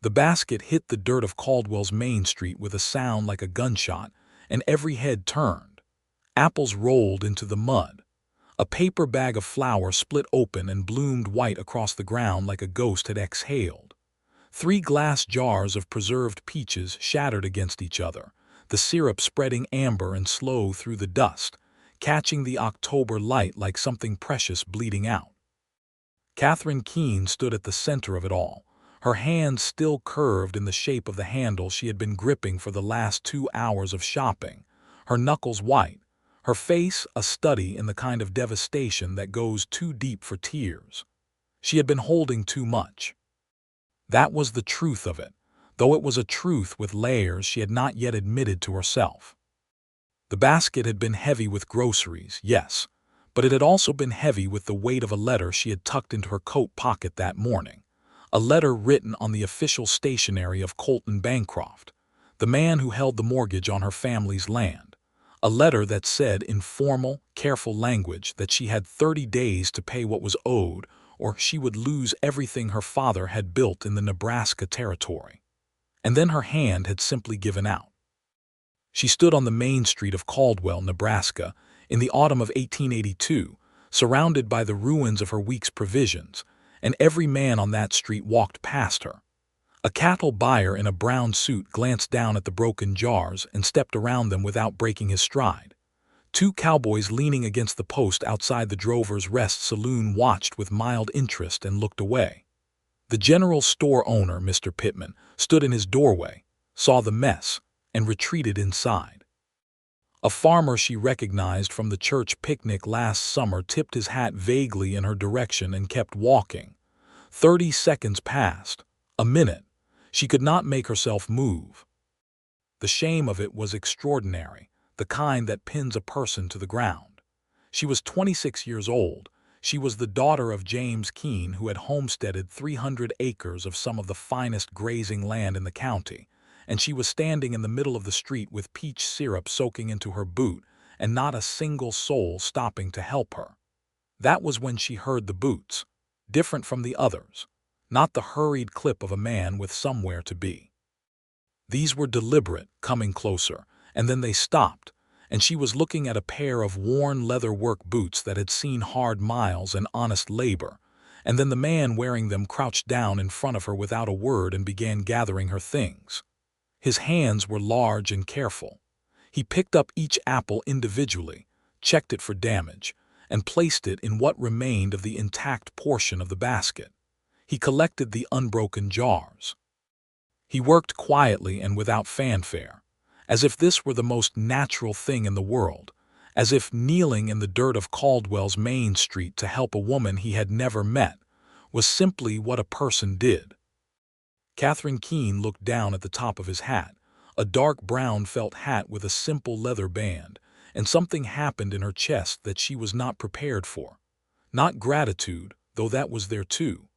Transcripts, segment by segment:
The basket hit the dirt of Caldwell's Main Street with a sound like a gunshot, and every head turned. Apples rolled into the mud. A paper bag of flour split open and bloomed white across the ground like a ghost had exhaled. 3 glass jars of preserved peaches shattered against each other, the syrup spreading amber and slow through the dust, catching the October light like something precious bleeding out. Catherine Keene stood at the center of it all, her hands still curved in the shape of the handle she had been gripping for the last 2 hours of shopping, her knuckles white, her face a study in the kind of devastation that goes too deep for tears. She had been holding too much. That was the truth of it, though it was a truth with layers she had not yet admitted to herself. The basket had been heavy with groceries, yes, but it had also been heavy with the weight of a letter she had tucked into her coat pocket that morning, a letter written on the official stationery of Colton Bancroft, the man who held the mortgage on her family's land, a letter that said in formal, careful language that she had 30 days to pay what was owed, or she would lose everything her father had built in the Nebraska territory. And then her hand had simply given out. She stood on the main street of Caldwell, Nebraska, in the autumn of 1882, surrounded by the ruins of her week's provisions, and every man on that street walked past her. A cattle buyer in a brown suit glanced down at the broken jars and stepped around them without breaking his stride. 2 cowboys leaning against the post outside the Drover's Rest saloon watched with mild interest and looked away. The general store owner, Mr. Pittman, stood in his doorway, saw the mess, and retreated inside. A farmer she recognized from the church picnic last summer tipped his hat vaguely in her direction and kept walking. 30 seconds passed, a minute. She could not make herself move. The shame of it was extraordinary, the kind that pins a person to the ground. She was 26 years old. She was the daughter of James Keene, who had homesteaded 300 acres of some of the finest grazing land in the county, and she was standing in the middle of the street with peach syrup soaking into her boot and not a single soul stopping to help her. That was when she heard the boots, different from the others, not the hurried clip of a man with somewhere to be. These were deliberate, coming closer, and then they stopped, and she was looking at a pair of worn leather work boots that had seen hard miles and honest labor, and then the man wearing them crouched down in front of her without a word and began gathering her things. His hands were large and careful. He picked up each apple individually, checked it for damage, and placed it in what remained of the intact portion of the basket. He collected the unbroken jars. He worked quietly and without fanfare, as if this were the most natural thing in the world, as if kneeling in the dirt of Caldwell's Main Street to help a woman he had never met was simply what a person did. Catherine Keene looked down at the top of his hat, a dark brown felt hat with a simple leather band, and something happened in her chest that she was not prepared for. Not gratitude, though that was there too.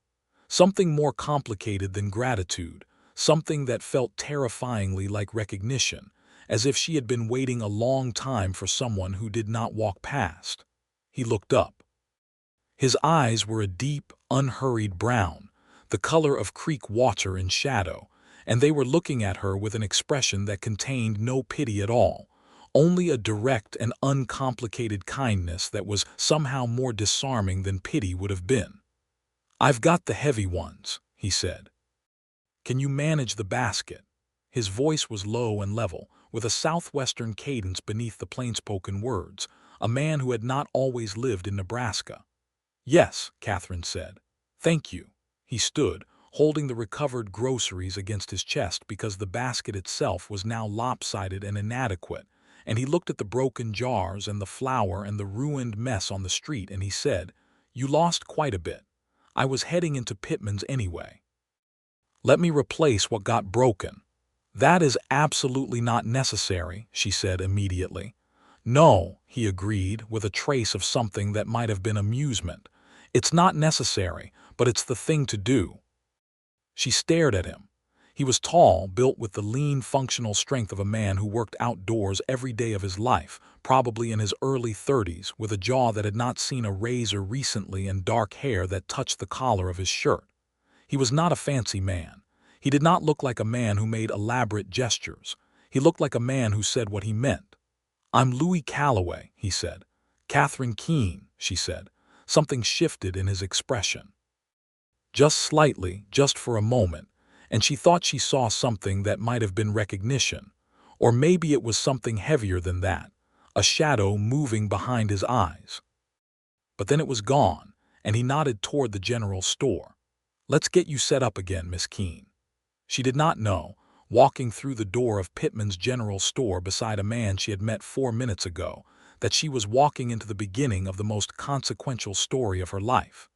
Something more complicated than gratitude, something that felt terrifyingly like recognition, as if she had been waiting a long time for someone who did not walk past. He looked up. His eyes were a deep, unhurried brown, the color of creek water in shadow, and they were looking at her with an expression that contained no pity at all, only a direct and uncomplicated kindness that was somehow more disarming than pity would have been. "I've got the heavy ones," he said. "Can you manage the basket?" His voice was low and level, with a southwestern cadence beneath the plain-spoken words, a man who had not always lived in Nebraska. "Yes," Catherine said. "Thank you." He stood, holding the recovered groceries against his chest because the basket itself was now lopsided and inadequate, and he looked at the broken jars and the flour and the ruined mess on the street, and he said, "You lost quite a bit. I was heading into Pittman's anyway. Let me replace what got broken." "That is absolutely not necessary," she said immediately. "No," he agreed, with a trace of something that might have been amusement. "It's not necessary, but it's the thing to do." She stared at him. He was tall, built with the lean, functional strength of a man who worked outdoors every day of his life, probably in his early 30s, with a jaw that had not seen a razor recently and dark hair that touched the collar of his shirt. He was not a fancy man. He did not look like a man who made elaborate gestures. He looked like a man who said what he meant. "I'm Louis Calloway," he said. "Catherine Keene," she said. Something shifted in his expression. Just slightly, just for a moment, and she thought she saw something that might have been recognition. Or maybe it was something heavier than that, a shadow moving behind his eyes. But then it was gone, and he nodded toward the general store. "Let's get you set up again, Miss Keene." She did not know, walking through the door of Pittman's general store beside a man she had met 4 minutes ago, that she was walking into the beginning of the most consequential story of her life.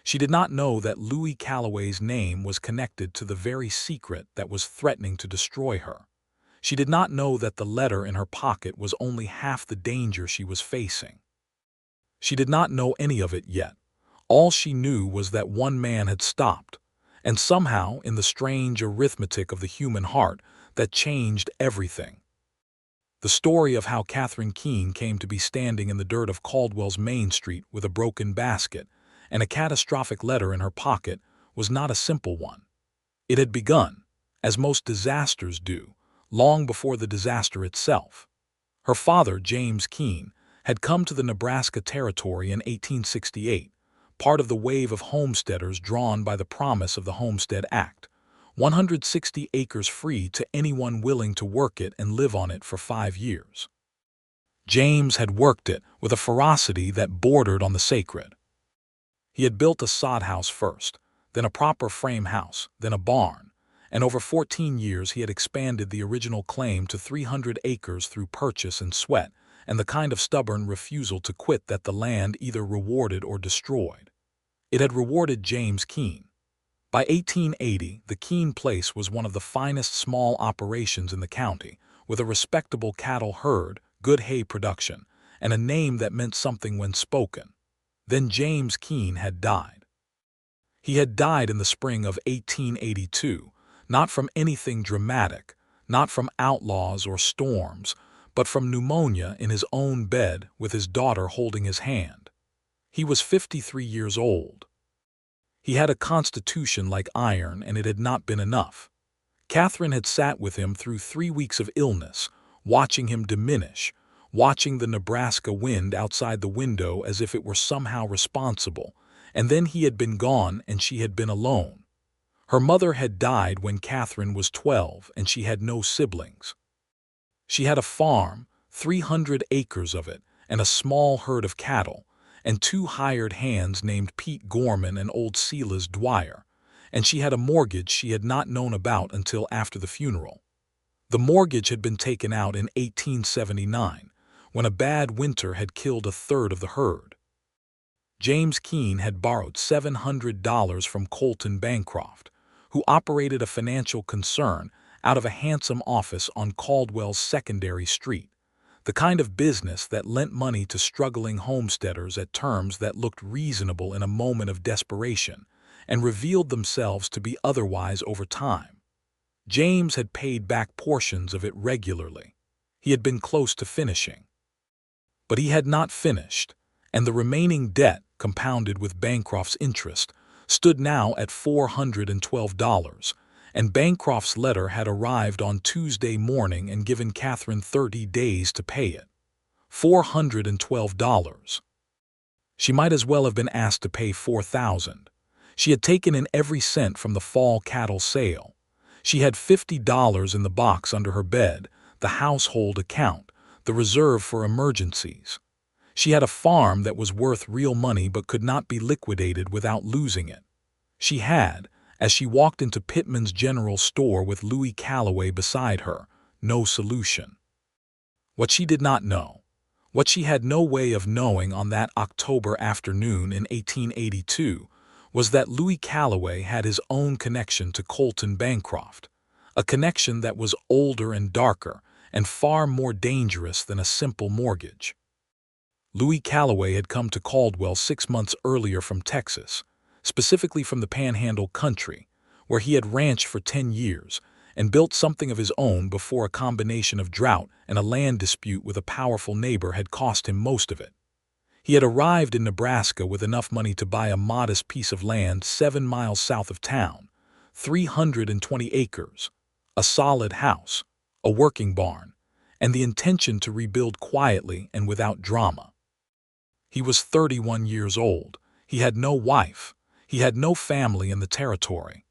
She did not know that Louis Calloway's name was connected to the very secret that was threatening to destroy her. She did not know that the letter in her pocket was only half the danger she was facing. She did not know any of it yet. All she knew was that one man had stopped, and somehow, in the strange arithmetic of the human heart, that changed everything. The story of how Catherine Keene came to be standing in the dirt of Caldwell's Main Street with a broken basket and a catastrophic letter in her pocket was not a simple one. It had begun, as most disasters do, long before the disaster itself. Her father, James Keene, had come to the Nebraska Territory in 1868, part of the wave of homesteaders drawn by the promise of the Homestead Act, 160 acres free to anyone willing to work it and live on it for 5 years. James had worked it with a ferocity that bordered on the sacred. He had built a sod house first, then a proper frame house, then a barn, and over 14 years he had expanded the original claim to 300 acres through purchase and sweat, and the kind of stubborn refusal to quit that the land either rewarded or destroyed. It had rewarded James Keene. By 1880, the Keene place was one of the finest small operations in the county, with a respectable cattle herd, good hay production, and a name that meant something when spoken. Then James Keene had died. He had died in the spring of 1882, not from anything dramatic, not from outlaws or storms, but from pneumonia in his own bed with his daughter holding his hand. He was 53 years old. He had a constitution like iron, and it had not been enough. Catherine had sat with him through 3 weeks of illness, watching him diminish, watching the Nebraska wind outside the window as if it were somehow responsible, and then he had been gone and she had been alone. Her mother had died when Catherine was 12 and she had no siblings. She had a farm, 300 acres of it, and a small herd of cattle, and 2 hired hands named Pete Gorman and old Silas Dwyer, and she had a mortgage she had not known about until after the funeral. The mortgage had been taken out in 1879, when a bad winter had killed a third of the herd. James Keene had borrowed $700 from Colton Bancroft, who operated a financial concern out of a handsome office on Caldwell's secondary street, the kind of business that lent money to struggling homesteaders at terms that looked reasonable in a moment of desperation and revealed themselves to be otherwise over time. James had paid back portions of it regularly. He had been close to finishing. But he had not finished, and the remaining debt, compounded with Bancroft's interest, stood now at $412, and Bancroft's letter had arrived on Tuesday morning and given Catherine 30 days to pay it. $412. She might as well have been asked to pay $4,000. She had taken in every cent from the fall cattle sale. She had $50 in the box under her bed, the household account, the reserve for emergencies. She had a farm that was worth real money but could not be liquidated without losing it. She had, as she walked into Pittman's general store with Louis Calloway beside her, no solution. What she did not know, what she had no way of knowing on that October afternoon in 1882, was that Louis Calloway had his own connection to Colton Bancroft, a connection that was older and darker and far more dangerous than a simple mortgage. Louis Calloway had come to Caldwell 6 months earlier from Texas, specifically from the Panhandle country, where he had ranched for 10 years and built something of his own before a combination of drought and a land dispute with a powerful neighbor had cost him most of it. He had arrived in Nebraska with enough money to buy a modest piece of land 7 miles south of town, 320 acres, a solid house, a working barn, and the intention to rebuild quietly and without drama. He was 31 years old. He had no wife. He had no family in the territory.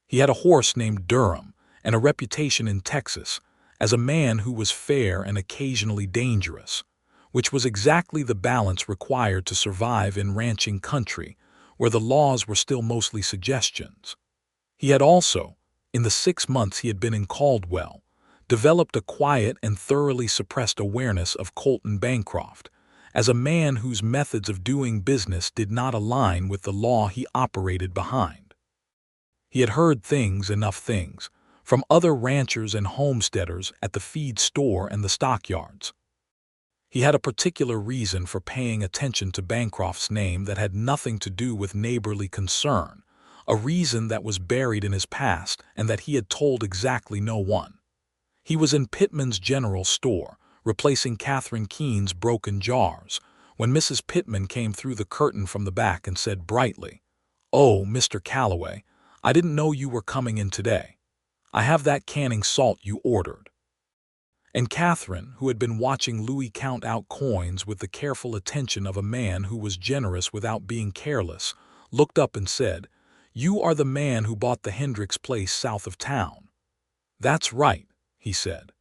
He had a horse named Durham and a reputation in Texas as a man who was fair and occasionally dangerous, which was exactly the balance required to survive in ranching country where the laws were still mostly suggestions. He had also, in the 6 months he had been in Caldwell, developed a quiet and thoroughly suppressed awareness of Colton Bancroft as a man whose methods of doing business did not align with the law he operated behind. He had heard enough things, from other ranchers and homesteaders at the feed store and the stockyards. He had a particular reason for paying attention to Bancroft's name that had nothing to do with neighborly concern, a reason that was buried in his past and that he had told exactly no one. He was in Pittman's general store, replacing Catherine Keene's broken jars, when Mrs. Pittman came through the curtain from the back and said brightly, "Oh, Mr. Calloway, I didn't know you were coming in today. I have that canning salt you ordered." And Catherine, who had been watching Louis count out coins with the careful attention of a man who was generous without being careless, looked up and said, "You are the man who bought the Hendricks place south of town." "That's right," he said.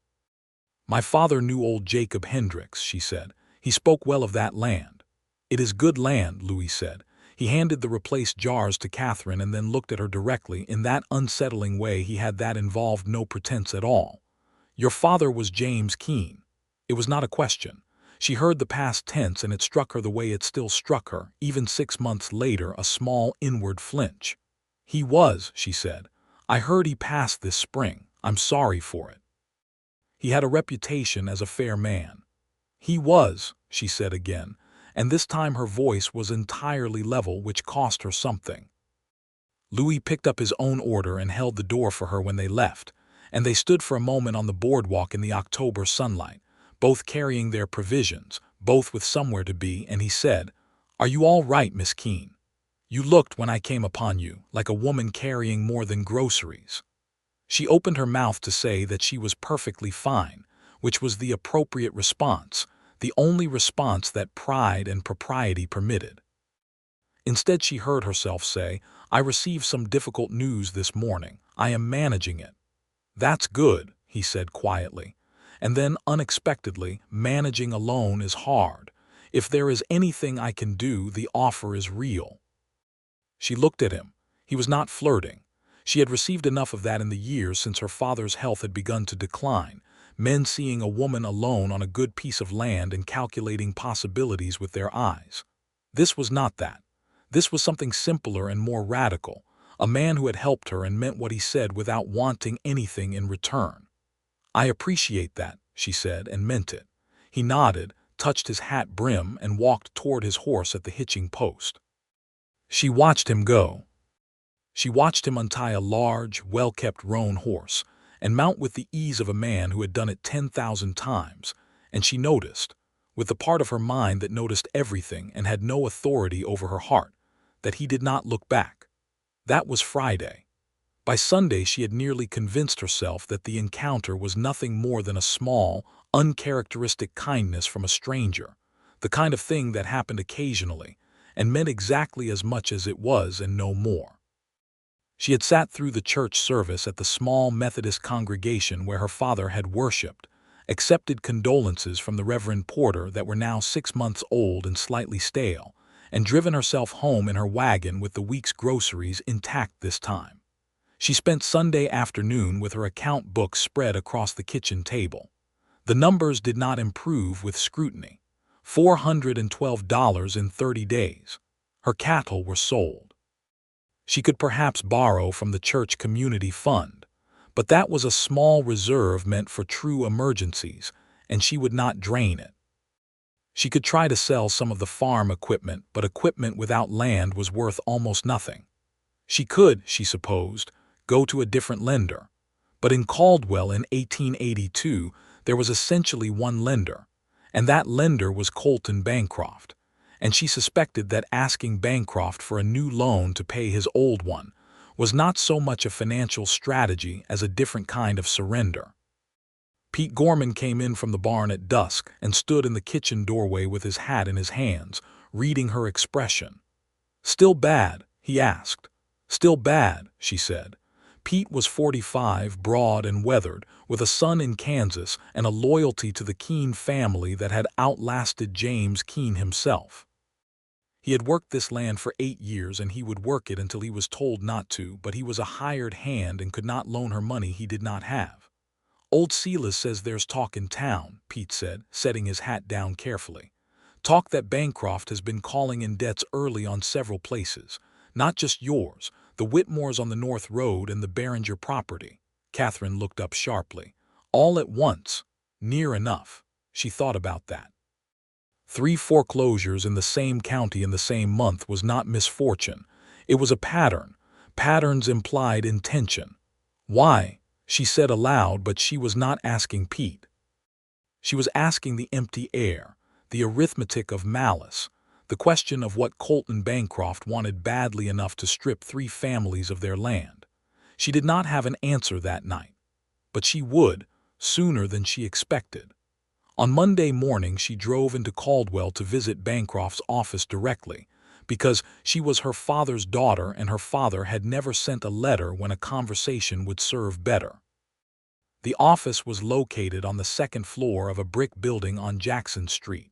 "My father knew old Jacob Hendricks," she said. "He spoke well of that land." "It is good land," Louis said. He handed the replaced jars to Catherine and then looked at her directly in that unsettling way he had that involved no pretense at all. "Your father was James Keene." It was not a question. She heard the past tense and it struck her the way it still struck her, even 6 months later, a small inward flinch. "He was," she said. "I heard he passed this spring. I'm sorry for it." "He had a reputation as a fair man." "He was," she said again, and this time her voice was entirely level, which cost her something. Louis picked up his own order and held the door for her when they left, and they stood for a moment on the boardwalk in the October sunlight, both carrying their provisions, both with somewhere to be, and he said, "Are you all right, Miss Keene? You looked, when I came upon you, like a woman carrying more than groceries." She opened her mouth to say that she was perfectly fine, which was the appropriate response, the only response that pride and propriety permitted. Instead, she heard herself say, "I received some difficult news this morning. I am managing it." "That's good," he said quietly. And then, unexpectedly, "Managing alone is hard. If there is anything I can do, the offer is real." She looked at him. He was not flirting. She had received enough of that in the years since her father's health had begun to decline, men seeing a woman alone on a good piece of land and calculating possibilities with their eyes. This was not that. This was something simpler and more radical, a man who had helped her and meant what he said without wanting anything in return. "I appreciate that," she said, and meant it. He nodded, touched his hat brim, and walked toward his horse at the hitching post. She watched him go. She watched him untie a large, well-kept roan horse and mount with the ease of a man who had done it 10,000 times, and she noticed, with the part of her mind that noticed everything and had no authority over her heart, that he did not look back. That was Friday. By Sunday she had nearly convinced herself that the encounter was nothing more than a small, uncharacteristic kindness from a stranger, the kind of thing that happened occasionally and meant exactly as much as it was and no more. She had sat through the church service at the small Methodist congregation where her father had worshipped, accepted condolences from the Reverend Porter that were now 6 months old and slightly stale, and driven herself home in her wagon with the week's groceries intact this time. She spent Sunday afternoon with her account book spread across the kitchen table. The numbers did not improve with scrutiny. $412 in 30 days. Her cattle were sold. She could perhaps borrow from the church community fund, but that was a small reserve meant for true emergencies, and she would not drain it. She could try to sell some of the farm equipment, but equipment without land was worth almost nothing. She could, she supposed, go to a different lender. But in Caldwell in 1882, there was essentially one lender, and that lender was Colton Bancroft, and she suspected that asking Bancroft for a new loan to pay his old one was not so much a financial strategy as a different kind of surrender. Pete Gorman came in from the barn at dusk and stood in the kitchen doorway with his hat in his hands, reading her expression. "Still bad?" he asked. "Still bad," she said. Pete was 45, broad and weathered, with a son in Kansas and a loyalty to the Keene family that had outlasted James Keene himself. He had worked this land for 8 years and he would work it until he was told not to, but he was a hired hand and could not loan her money he did not have. "Old Silas says there's talk in town," Pete said, setting his hat down carefully. "Talk that Bancroft has been calling in debts early on several places. Not just yours, the Whitmores on the North Road and the Behringer property." Catherine looked up sharply. "All at once. Near enough." She thought about that. 3 foreclosures in the same county in the same month was not misfortune. It was a pattern. Patterns implied intention. "Why?" she said aloud, but she was not asking Pete. She was asking the empty air, the arithmetic of malice, the question of what Colton Bancroft wanted badly enough to strip 3 families of their land. She did not have an answer that night, but she would, sooner than she expected. On Monday morning she drove into Caldwell to visit Bancroft's office directly, because she was her father's daughter and her father had never sent a letter when a conversation would serve better. The office was located on the 2nd floor of a brick building on Jackson Street.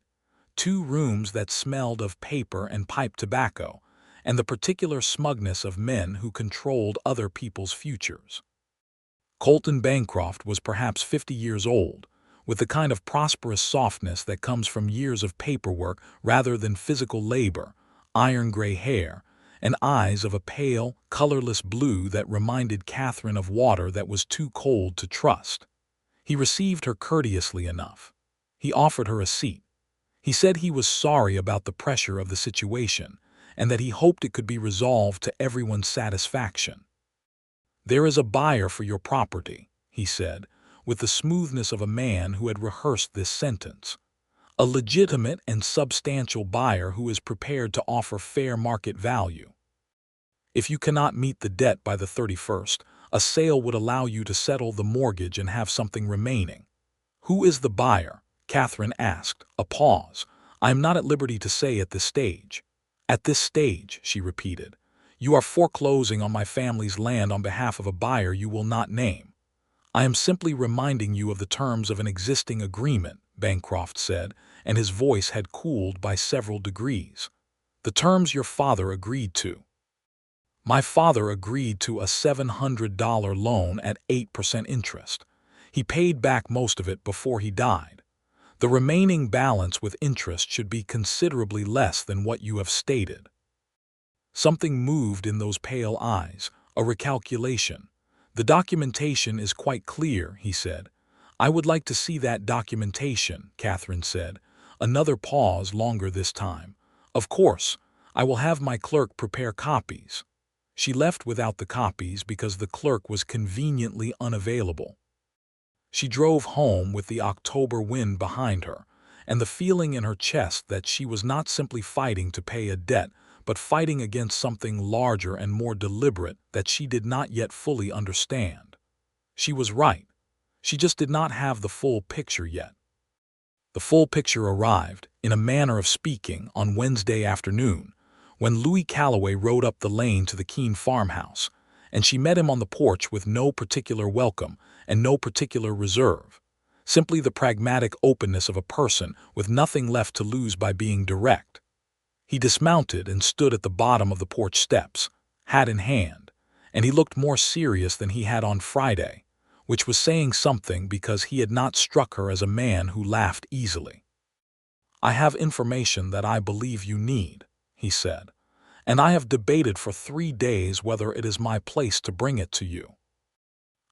2 rooms that smelled of paper and pipe tobacco, and the particular smugness of men who controlled other people's futures. Colton Bancroft was perhaps 50 years old, with the kind of prosperous softness that comes from years of paperwork rather than physical labor, iron-gray hair, and eyes of a pale, colorless blue that reminded Catherine of water that was too cold to trust. He received her courteously enough. He offered her a seat. He said he was sorry about the pressure of the situation, and that he hoped it could be resolved to everyone's satisfaction. "There is a buyer for your property," he said, with the smoothness of a man who had rehearsed this sentence. "A legitimate and substantial buyer who is prepared to offer fair market value. If you cannot meet the debt by the 31st, a sale would allow you to settle the mortgage and have something remaining." "Who is the buyer?" Catherine asked. A pause. "I am not at liberty to say at this stage." "At this stage," she repeated. "You are foreclosing on my family's land on behalf of a buyer you will not name." "I am simply reminding you of the terms of an existing agreement," Bancroft said, and his voice had cooled by several degrees. "The terms your father agreed to." "My father agreed to a $700 loan at 8% interest. He paid back most of it before he died. The remaining balance with interest should be considerably less than what you have stated." Something moved in those pale eyes, a recalculation. "The documentation is quite clear," he said. "I would like to see that documentation," Catherine said. Another pause, longer this time. "Of course, I will have my clerk prepare copies." She left without the copies because the clerk was conveniently unavailable. She drove home with the October wind behind her, and the feeling in her chest that she was not simply fighting to pay a debt, but fighting against something larger and more deliberate that she did not yet fully understand. She was right. She just did not have the full picture yet. The full picture arrived, in a manner of speaking, on Wednesday afternoon, when Louis Calloway rode up the lane to the Keene farmhouse, and she met him on the porch with no particular welcome and no particular reserve, simply the pragmatic openness of a person with nothing left to lose by being direct. He dismounted and stood at the bottom of the porch steps, hat in hand, and he looked more serious than he had on Friday, which was saying something because he had not struck her as a man who laughed easily. "I have information that I believe you need," he said, "and I have debated for 3 days whether it is my place to bring it to you.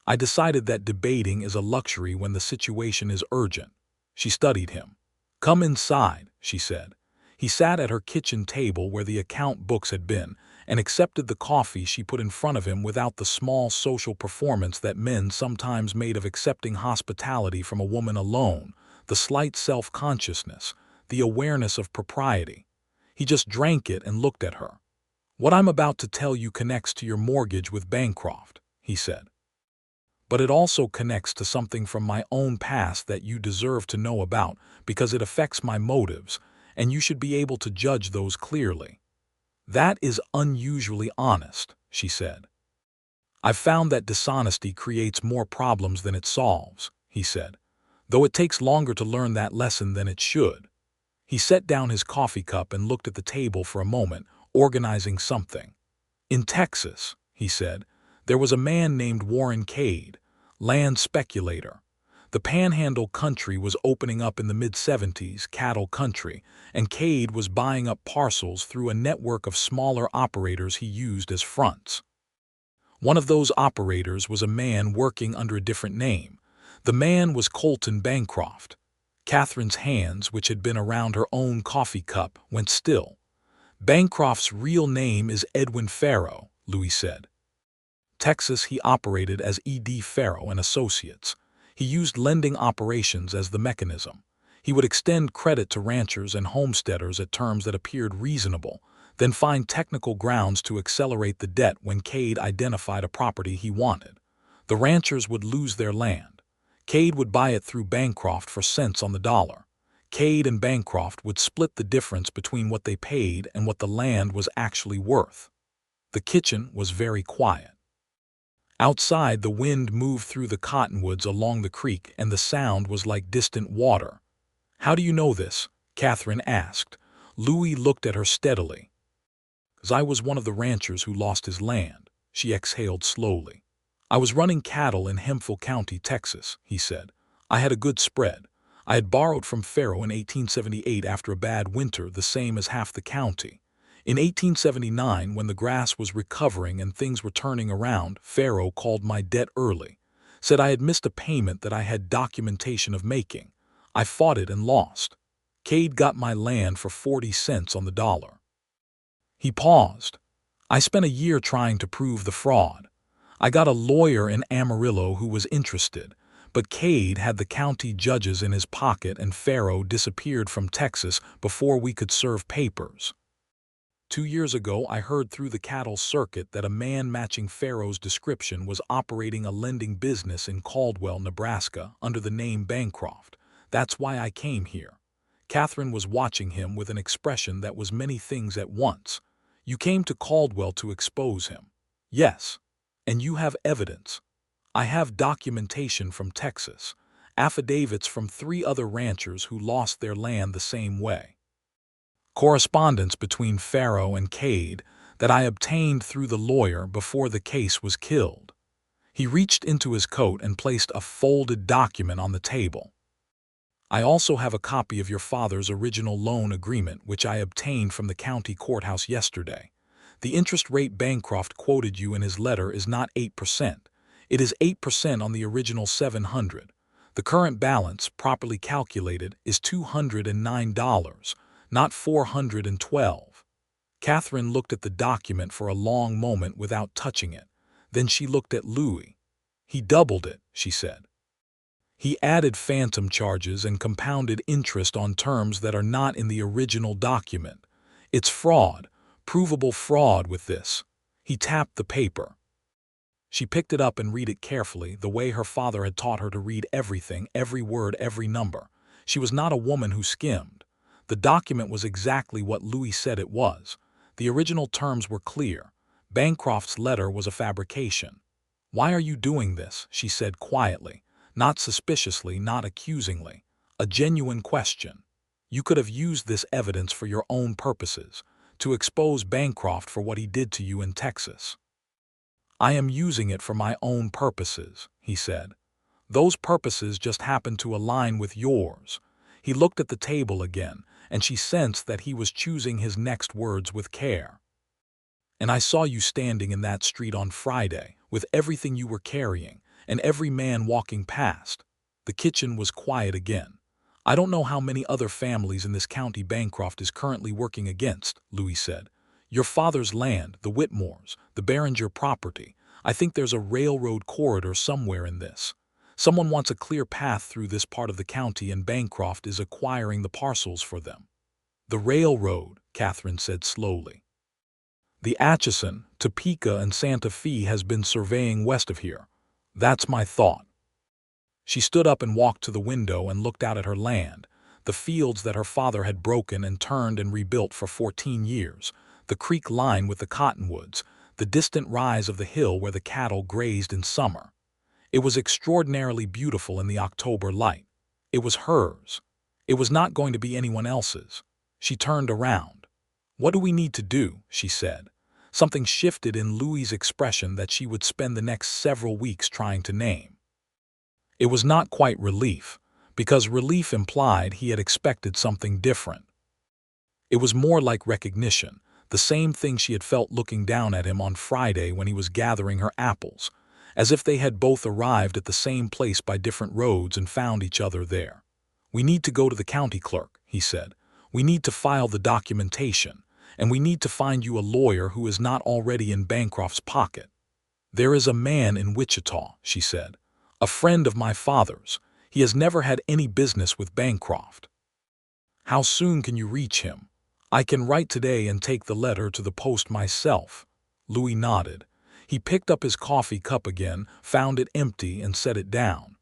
I decided that debating is a luxury when the situation is urgent." She studied him. "Come inside," she said. He sat at her kitchen table where the account books had been, and accepted the coffee she put in front of him without the small social performance that men sometimes made of accepting hospitality from a woman alone, the slight self-consciousness, the awareness of propriety. He just drank it and looked at her. What I'm about to tell you connects to your mortgage with Bancroft, he said. But it also connects to something from my own past that you deserve to know about because it affects my motives, and you should be able to judge those clearly. That is unusually honest, she said. I've found that dishonesty creates more problems than it solves, he said, though it takes longer to learn that lesson than it should. He set down his coffee cup and looked at the table for a moment, organizing something. In Texas, he said, there was a man named Warren Cade, land speculator. The Panhandle country was opening up in the mid-70s, cattle country, and Cade was buying up parcels through a network of smaller operators he used as fronts. One of those operators was a man working under a different name. The man was Colton Bancroft. Catherine's hands, which had been around her own coffee cup, went still. Bancroft's real name is Edwin Farrow, Louis said. Texas, he operated as E.D. Farrow and Associates. He used lending operations as the mechanism. He would extend credit to ranchers and homesteaders at terms that appeared reasonable, then find technical grounds to accelerate the debt when Cade identified a property he wanted. The ranchers would lose their land. Cade would buy it through Bancroft for cents on the dollar. Cade and Bancroft would split the difference between what they paid and what the land was actually worth. The kitchen was very quiet. Outside, the wind moved through the cottonwoods along the creek, and the sound was like distant water. "How do you know this?" Catherine asked. Louis looked at her steadily. "'Cause I was one of the ranchers who lost his land," she exhaled slowly. "I was running cattle in Hemphill County, Texas," he said. "I had a good spread. I had borrowed from Farrow in 1878 after a bad winter, the same as half the county. In 1879, when the grass was recovering and things were turning around, Farrow called my debt early, said I had missed a payment that I had documentation of making. I fought it and lost. Cade got my land for 40 cents on the dollar." He paused. "I spent a year trying to prove the fraud. I got a lawyer in Amarillo who was interested, but Cade had the county judges in his pocket and Farrow disappeared from Texas before we could serve papers. 2 years ago, I heard through the cattle circuit that a man matching Farrow's description was operating a lending business in Caldwell, Nebraska, under the name Bancroft. That's why I came here." Catherine was watching him with an expression that was many things at once. "You came to Caldwell to expose him." "Yes. And you have evidence." "I have documentation from Texas, affidavits from 3 other ranchers who lost their land the same way. Correspondence between Farrow and Cade that I obtained through the lawyer before the case was killed." He reached into his coat and placed a folded document on the table. "I also have a copy of your father's original loan agreement, which I obtained from the county courthouse yesterday. The interest rate Bancroft quoted you in his letter is not 8%. It is 8% on the original $700. The current balance, properly calculated, is $209, not $412. Catherine looked at the document for a long moment without touching it. Then she looked at Louis. "He doubled it," she said. "He added phantom charges and compounded interest on terms that are not in the original document. It's fraud, provable fraud with this." He tapped the paper. She picked it up and read it carefully, the way her father had taught her to read everything, every word, every number. She was not a woman who skimmed. The document was exactly what Louis said it was. The original terms were clear. Bancroft's letter was a fabrication. "Why are you doing this?" she said quietly, not suspiciously, not accusingly. A genuine question. "You could have used this evidence for your own purposes, to expose Bancroft for what he did to you in Texas." "I am using it for my own purposes," he said. "Those purposes just happen to align with yours." He looked at the table again, and she sensed that he was choosing his next words with care. "And I saw you standing in that street on Friday, with everything you were carrying, and every man walking past." The kitchen was quiet again. "I don't know how many other families in this county Bancroft is currently working against," Louis said. "Your father's land, the Whitmores, the Behringer property. I think there's a railroad corridor somewhere in this. Someone wants a clear path through this part of the county and Bancroft is acquiring the parcels for them." "The railroad," Catherine said slowly. The Atchison, Topeka, and Santa Fe has been surveying west of here. That's my thought. She stood up and walked to the window and looked out at her land, the fields that her father had broken and turned and rebuilt for 14 years, the creek line with the cottonwoods, the distant rise of the hill where the cattle grazed in summer. It was extraordinarily beautiful in the October light. It was hers. It was not going to be anyone else's. She turned around. "What do we need to do?" she said. Something shifted in Louis's expression that she would spend the next several weeks trying to name. It was not quite relief, because relief implied he had expected something different. It was more like recognition, the same thing she had felt looking down at him on Friday when he was gathering her apples, as if they had both arrived at the same place by different roads and found each other there. "We need to go to the county clerk," he said. "We need to file the documentation, and we need to find you a lawyer who is not already in Bancroft's pocket." "There is a man in Wichita," she said. "A friend of my father's. He has never had any business with Bancroft." "How soon can you reach him?" "I can write today and take the letter to the post myself." Louis nodded. He picked up his coffee cup again, found it empty, and set it down.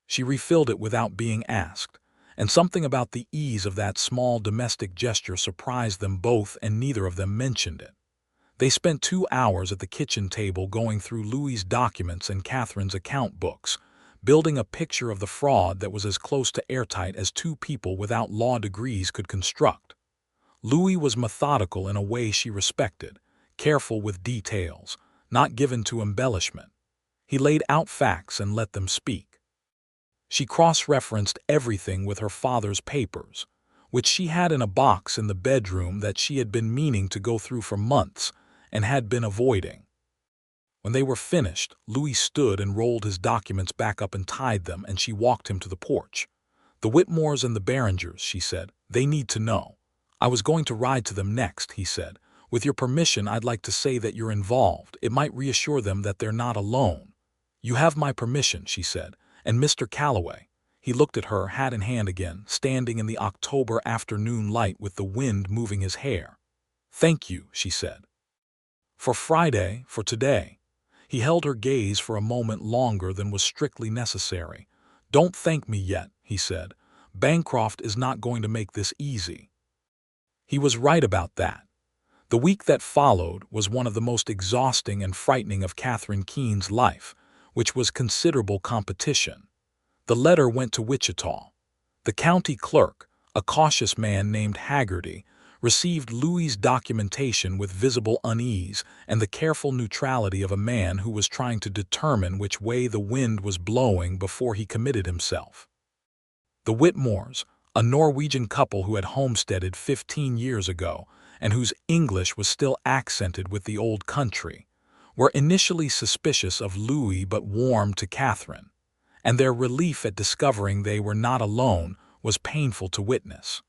She refilled it without being asked, and something about the ease of that small domestic gesture surprised them both, and neither of them mentioned it. They spent 2 hours at the kitchen table going through Louis's documents and Catherine's account books, building a picture of the fraud that was as close to airtight as two people without law degrees could construct. Louis was methodical in a way she respected, careful with details, not given to embellishment. He laid out facts and let them speak. She cross-referenced everything with her father's papers, which she had in a box in the bedroom that she had been meaning to go through for months and had been avoiding. When they were finished, Louis stood and rolled his documents back up and tied them, and she walked him to the porch. "The Whitmores and the Berringers," she said. "They need to know." "I was going to ride to them next," he said. "With your permission, I'd like to say that you're involved. It might reassure them that they're not alone." "You have my permission," she said. "And Mr. Calloway." He looked at her, hat in hand again, standing in the October afternoon light with the wind moving his hair. "Thank you," she said. "For Friday, for today." He held her gaze for a moment longer than was strictly necessary. "Don't thank me yet," he said. "Bancroft is not going to make this easy." He was right about that. The week that followed was one of the most exhausting and frightening of Catherine Keene's life, which was considerable competition. The letter went to Wichita. The county clerk, a cautious man named Haggerty, received Louis's documentation with visible unease and the careful neutrality of a man who was trying to determine which way the wind was blowing before he committed himself. The Whitmores, a Norwegian couple who had homesteaded 15 years ago and whose English was still accented with the old country, were initially suspicious of Louis but warmed to Catherine, and their relief at discovering they were not alone was painful to witness.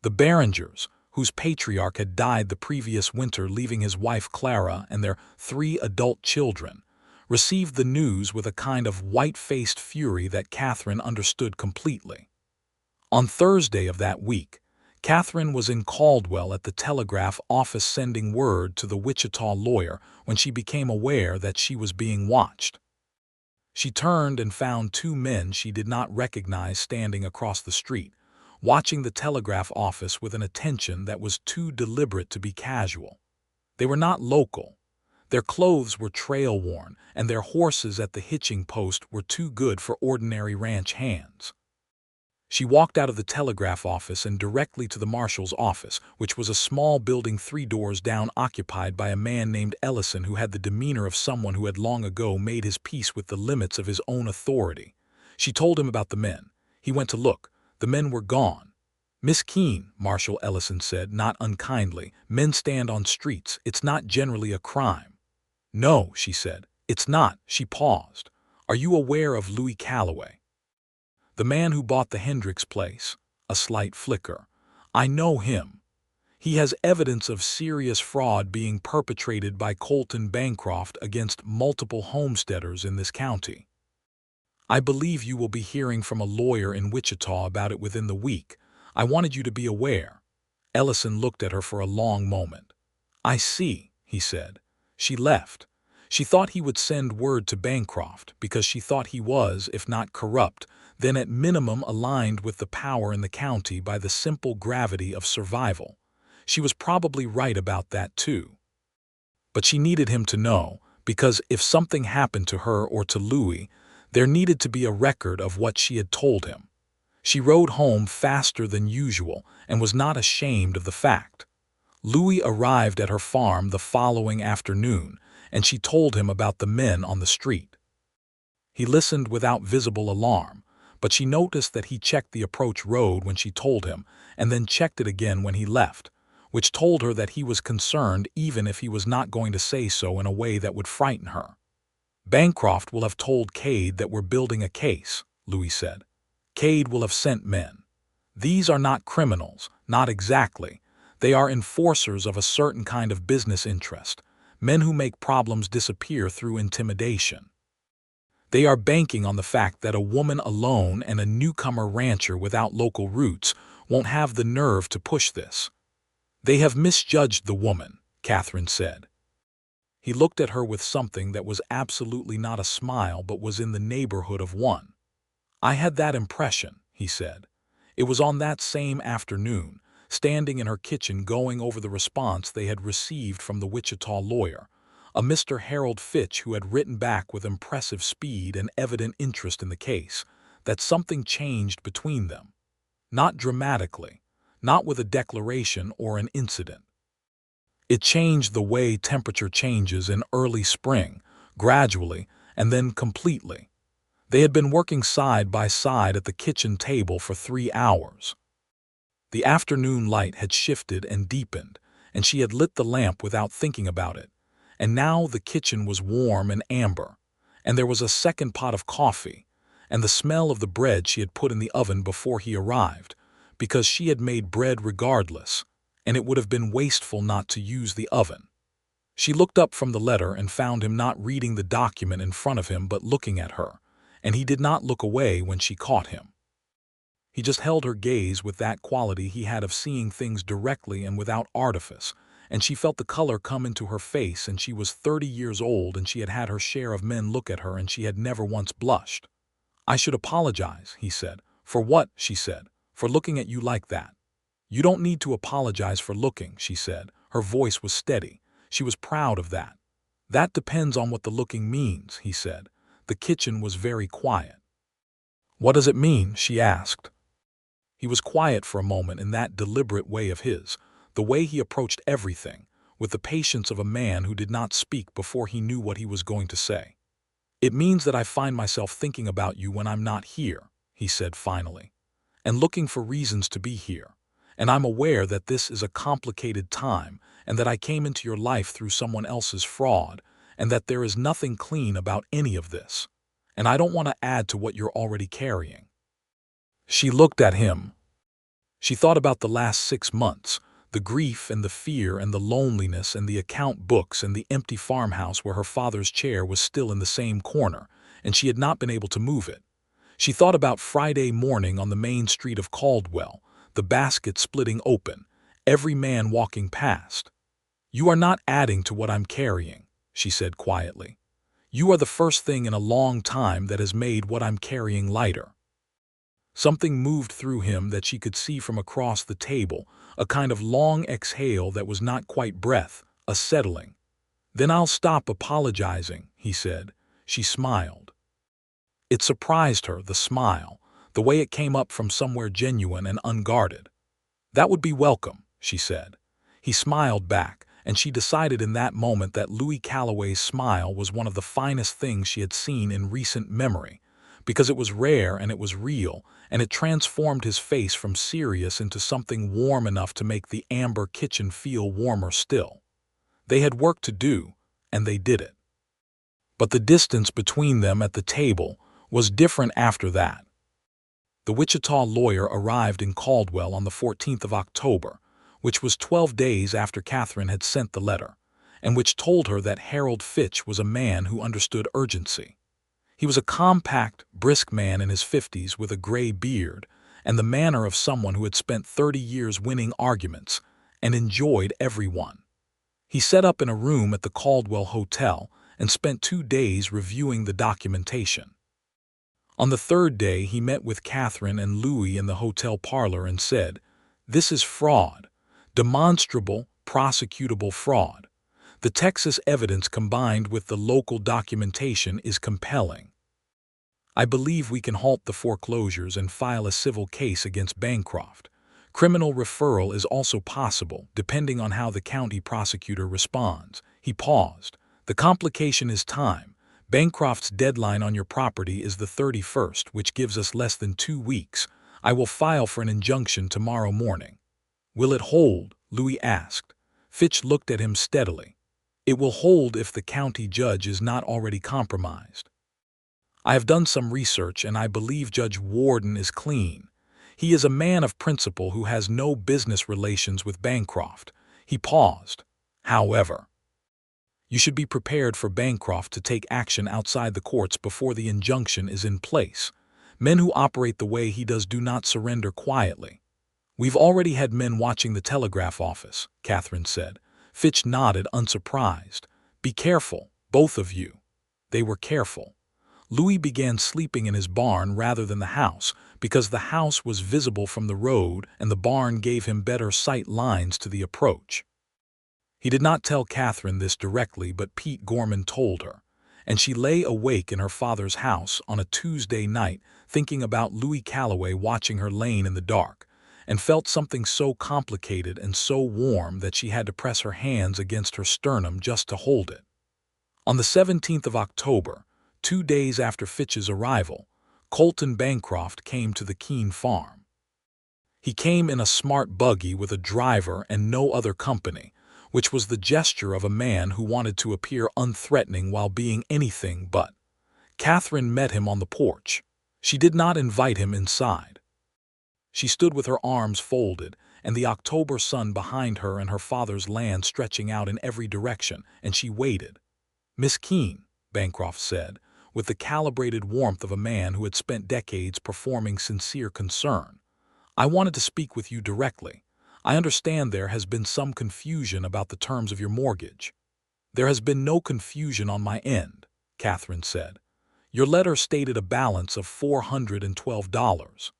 The Berringers, whose patriarch had died the previous winter leaving his wife Clara and their 3 adult children, received the news with a kind of white-faced fury that Catherine understood completely. On Thursday of that week, Catherine was in Caldwell at the telegraph office sending word to the Wichita lawyer when she became aware that she was being watched. She turned and found 2 men she did not recognize standing across the street, watching the telegraph office with an attention that was too deliberate to be casual. They were not local. Their clothes were trail-worn, and their horses at the hitching post were too good for ordinary ranch hands. She walked out of the telegraph office and directly to the marshal's office, which was a small building 3 doors down occupied by a man named Ellison who had the demeanor of someone who had long ago made his peace with the limits of his own authority. She told him about the men. He went to look. The men were gone. "Miss Keene," Marshal Ellison said, not unkindly, "men stand on streets. It's not generally a crime." "No," she said, "it's not." She paused. "Are you aware of Louis Calloway?" "The man who bought the Hendricks place." A slight flicker. "I know him. He has evidence of serious fraud being perpetrated by Colton Bancroft against multiple homesteaders in this county. I believe you will be hearing from a lawyer in Wichita about it within the week. I wanted you to be aware." Ellison looked at her for a long moment. "I see," he said. She left. She thought he would send word to Bancroft because she thought he was, if not corrupt, then at minimum aligned with the power in the county by the simple gravity of survival. She was probably right about that too. But she needed him to know, because if something happened to her or to Louis, there needed to be a record of what she had told him. She rode home faster than usual and was not ashamed of the fact. Louis arrived at her farm the following afternoon, and she told him about the men on the street. He listened without visible alarm, but she noticed that he checked the approach road when she told him, and then checked it again when he left, which told her that he was concerned even if he was not going to say so in a way that would frighten her. "Bancroft will have told Cade that we're building a case," Louis said. "Cade will have sent men. These are not criminals, not exactly. They are enforcers of a certain kind of business interest, men who make problems disappear through intimidation. They are banking on the fact that a woman alone and a newcomer rancher without local roots won't have the nerve to push this." "They have misjudged the woman," Catherine said. He looked at her with something that was absolutely not a smile but was in the neighborhood of one. "I had that impression," he said. It was on that same afternoon, standing in her kitchen going over the response they had received from the Wichita lawyer, a Mr. Harold Fitch who had written back with impressive speed and evident interest in the case, that something changed between them. Not dramatically, not with a declaration or an incident. It changed the way temperature changes in early spring, gradually, and then completely. They had been working side by side at the kitchen table for 3 hours. The afternoon light had shifted and deepened, and she had lit the lamp without thinking about it, and now the kitchen was warm and amber, and there was a second pot of coffee, and the smell of the bread she had put in the oven before he arrived, because she had made bread regardless, and it would have been wasteful not to use the oven. She looked up from the letter and found him not reading the document in front of him but looking at her, and he did not look away when she caught him. He just held her gaze with that quality he had of seeing things directly and without artifice, and she felt the color come into her face, and she was 30 years old and she had had her share of men look at her and she had never once blushed. "I should apologize," he said. "For what?" she said. "For looking at you like that." "You don't need to apologize for looking," she said. Her voice was steady. She was proud of that. "That depends on what the looking means," he said. The kitchen was very quiet. "What does it mean?" she asked. He was quiet for a moment in that deliberate way of his, the way he approached everything, with the patience of a man who did not speak before he knew what he was going to say. "It means that I find myself thinking about you when I'm not here," he said finally, "and looking for reasons to be here. And I'm aware that this is a complicated time, and that I came into your life through someone else's fraud, and that there is nothing clean about any of this. And I don't want to add to what you're already carrying." She looked at him. She thought about the last 6 months, the grief and the fear and the loneliness and the account books and the empty farmhouse where her father's chair was still in the same corner, and she had not been able to move it. She thought about Friday morning on the main street of Caldwell, the basket splitting open, every man walking past. "You are not adding to what I'm carrying," she said quietly. "You are the first thing in a long time that has made what I'm carrying lighter." Something moved through him that she could see from across the table, a kind of long exhale that was not quite breath, a settling. "Then I'll stop apologizing," he said. She smiled. It surprised her, the smile, the way it came up from somewhere genuine and unguarded. "That would be welcome," she said. He smiled back, and she decided in that moment that Louis Calloway's smile was one of the finest things she had seen in recent memory, because it was rare and it was real, and it transformed his face from serious into something warm enough to make the amber kitchen feel warmer still. They had work to do, and they did it. But the distance between them at the table was different after that. The Wichita lawyer arrived in Caldwell on the 14th of October, which was 12 days after Catherine had sent the letter, and which told her that Harold Fitch was a man who understood urgency. He was a compact, brisk man in his 50s with a gray beard and the manner of someone who had spent 30 years winning arguments and enjoyed every one. He set up in a room at the Caldwell Hotel and spent 2 days reviewing the documentation. On the third day, he met with Catherine and Louis in the hotel parlor and said, "This is fraud, demonstrable, prosecutable fraud. The Texas evidence combined with the local documentation is compelling. I believe we can halt the foreclosures and file a civil case against Bancroft. Criminal referral is also possible, depending on how the county prosecutor responds." He paused. "The complication is time. Bancroft's deadline on your property is the 31st, which gives us less than 2 weeks. I will file for an injunction tomorrow morning." "Will it hold?" Louis asked. Fitch looked at him steadily. "It will hold if the county judge is not already compromised. I have done some research and I believe Judge Warden is clean. He is a man of principle who has no business relations with Bancroft." He paused. "However, you should be prepared for Bancroft to take action outside the courts before the injunction is in place. Men who operate the way he does do not surrender quietly." "We've already had men watching the telegraph office," Catherine said. Fitch nodded, unsurprised. "Be careful, both of you." They were careful. Louis began sleeping in his barn rather than the house, because the house was visible from the road and the barn gave him better sight lines to the approach. He did not tell Catherine this directly, but Pete Gorman told her, and she lay awake in her father's house on a Tuesday night thinking about Louis Calloway watching her laying in the dark, and felt something so complicated and so warm that she had to press her hands against her sternum just to hold it. On the 17th of October, 2 days after Fitch's arrival, Colton Bancroft came to the Keene farm. He came in a smart buggy with a driver and no other company, which was the gesture of a man who wanted to appear unthreatening while being anything but. Catherine met him on the porch. She did not invite him inside. She stood with her arms folded and the October sun behind her and her father's land stretching out in every direction, and she waited. "Miss Keene," Bancroft said, with the calibrated warmth of a man who had spent decades performing sincere concern, "I wanted to speak with you directly. I understand there has been some confusion about the terms of your mortgage." "There has been no confusion on my end," Catherine said. "Your letter stated a balance of $412.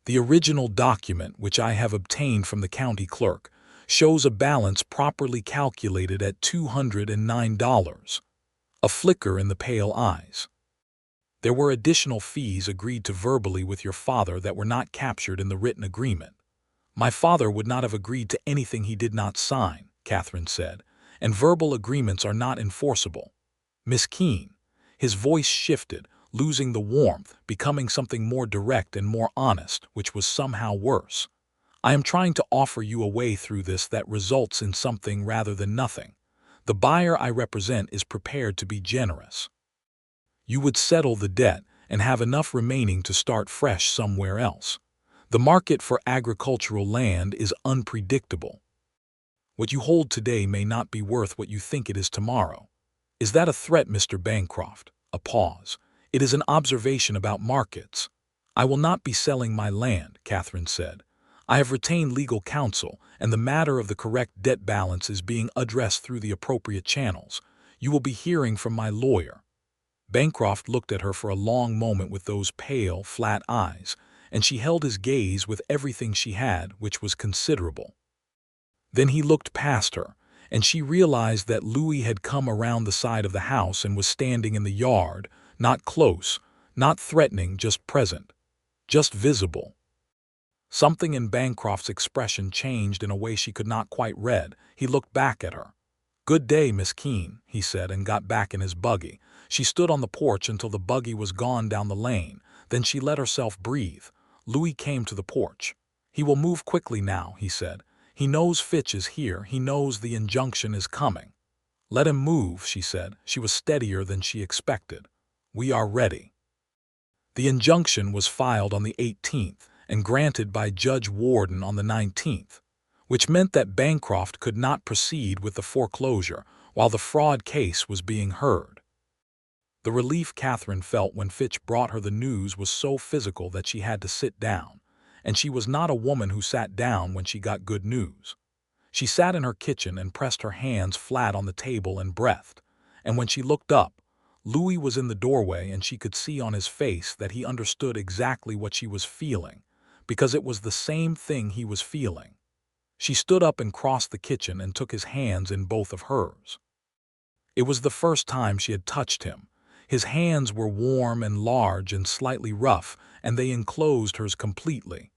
The original document, which I have obtained from the county clerk, shows a balance properly calculated at $209. A flicker in the pale eyes. "There were additional fees agreed to verbally with your father that were not captured in the written agreement." "My father would not have agreed to anything he did not sign," Catherine said, "and verbal agreements are not enforceable. Miss Keene," his voice shifted, losing the warmth, becoming something more direct and more honest, which was somehow worse. "I am trying to offer you a way through this that results in something rather than nothing. The buyer I represent is prepared to be generous. You would settle the debt and have enough remaining to start fresh somewhere else. The market for agricultural land is unpredictable. What you hold today may not be worth what you think it is tomorrow." "Is that a threat, Mr. Bancroft?" A pause. "It is an observation about markets." "I will not be selling my land," Catherine said. "I have retained legal counsel, and the matter of the correct debt balance is being addressed through the appropriate channels. You will be hearing from my lawyer." Bancroft looked at her for a long moment with those pale, flat eyes, and she held his gaze with everything she had, which was considerable. Then he looked past her, and she realized that Louis had come around the side of the house and was standing in the yard, not close, not threatening, just present, just visible. Something in Bancroft's expression changed in a way she could not quite read. He looked back at her. "Good day, Miss Keene," he said, and got back in his buggy. She stood on the porch until the buggy was gone down the lane. Then she let herself breathe. Louis came to the porch. "He will move quickly now," he said. "He knows Fitch is here. He knows the injunction is coming." "Let him move," she said. She was steadier than she expected. "We are ready." The injunction was filed on the 18th and granted by Judge Warden on the 19th, which meant that Bancroft could not proceed with the foreclosure while the fraud case was being heard. The relief Catherine felt when Fitch brought her the news was so physical that she had to sit down, and she was not a woman who sat down when she got good news. She sat in her kitchen and pressed her hands flat on the table and breathed, and when she looked up, Louis was in the doorway and she could see on his face that he understood exactly what she was feeling, because it was the same thing he was feeling. She stood up and crossed the kitchen and took his hands in both of hers. It was the first time she had touched him. His hands were warm and large and slightly rough, and they enclosed hers completely.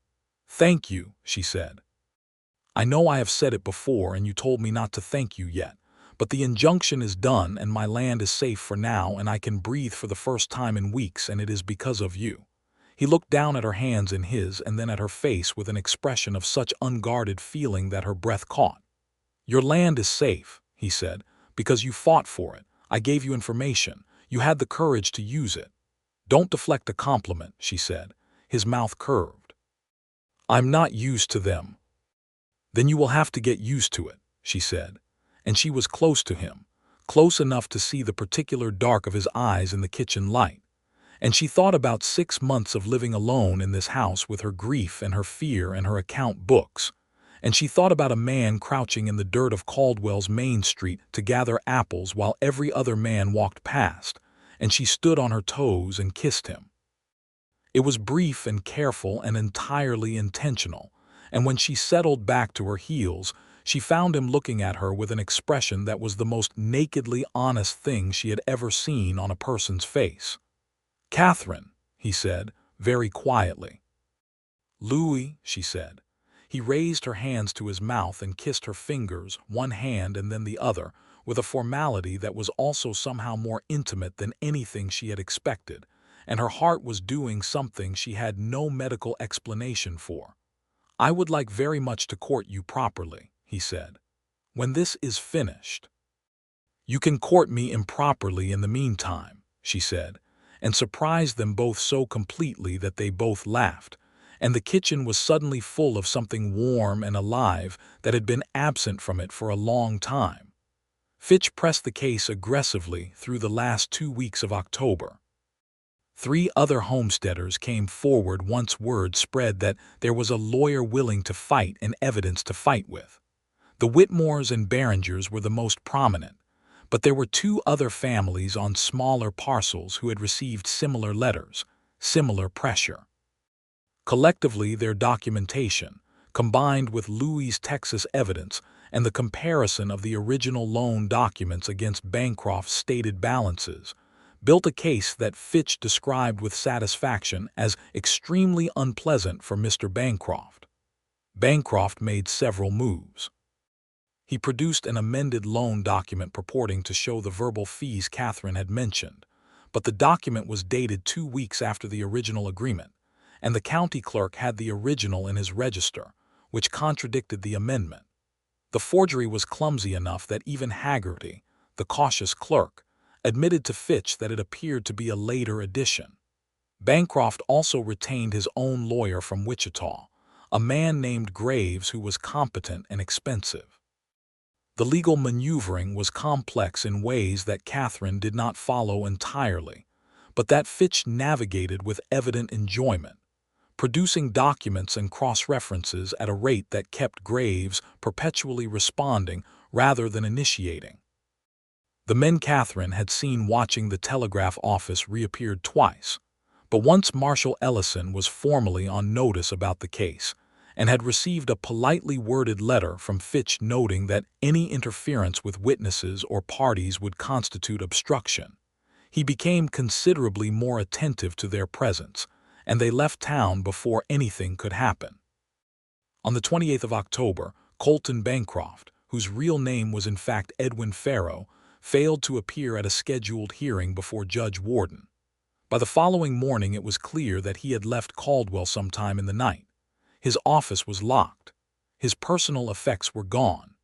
"Thank you," she said. "I know I have said it before and you told me not to thank you yet, but the injunction is done and my land is safe for now and I can breathe for the first time in weeks, and it is because of you." He looked down at her hands in his and then at her face with an expression of such unguarded feeling that her breath caught. "Your land is safe," he said, "because you fought for it. I gave you information. You had the courage to use it." "Don't deflect a compliment," she said. His mouth curved. "I'm not used to them." "Then you will have to get used to it," she said. And she was close to him, close enough to see the particular dark of his eyes in the kitchen light. And she thought about 6 months of living alone in this house with her grief and her fear and her account books. And she thought about a man crouching in the dirt of Caldwell's Main Street to gather apples while every other man walked past, and she stood on her toes and kissed him. It was brief and careful and entirely intentional, and when she settled back to her heels, she found him looking at her with an expression that was the most nakedly honest thing she had ever seen on a person's face. "Catherine," he said, very quietly. "Louis," she said. He raised her hands to his mouth and kissed her fingers, one hand and then the other, with a formality that was also somehow more intimate than anything she had expected, and her heart was doing something she had no medical explanation for. "I would like very much to court you properly," he said, "when this is finished." "You can court me improperly in the meantime," she said, and surprised them both so completely that they both laughed, and the kitchen was suddenly full of something warm and alive that had been absent from it for a long time. Fitch pressed the case aggressively through the last 2 weeks of October. 3 other homesteaders came forward once word spread that there was a lawyer willing to fight and evidence to fight with. The Whitmores and Berringers were the most prominent, but there were 2 other families on smaller parcels who had received similar letters, similar pressure. Collectively, their documentation, combined with Louis' Texas evidence and the comparison of the original loan documents against Bancroft's stated balances, built a case that Fitch described with satisfaction as extremely unpleasant for Mr. Bancroft. Bancroft made several moves. He produced an amended loan document purporting to show the verbal fees Catherine had mentioned, but the document was dated 2 weeks after the original agreement, and the county clerk had the original in his register, which contradicted the amendment. The forgery was clumsy enough that even Haggerty, the cautious clerk, admitted to Fitch that it appeared to be a later edition. Bancroft also retained his own lawyer from Wichita, a man named Graves who was competent and expensive. The legal maneuvering was complex in ways that Catherine did not follow entirely, but that Fitch navigated with evident enjoyment, producing documents and cross-references at a rate that kept Graves perpetually responding rather than initiating. The men Catherine had seen watching the telegraph office reappeared twice, but once Marshal Ellison was formally on notice about the case and had received a politely worded letter from Fitch noting that any interference with witnesses or parties would constitute obstruction. He became considerably more attentive to their presence, and they left town before anything could happen. On the 28th of October, Colton Bancroft, whose real name was in fact Edwin Farrow, failed to appear at a scheduled hearing before Judge Warden. By the following morning it was clear that he had left Caldwell sometime in the night. His office was locked. His personal effects were gone.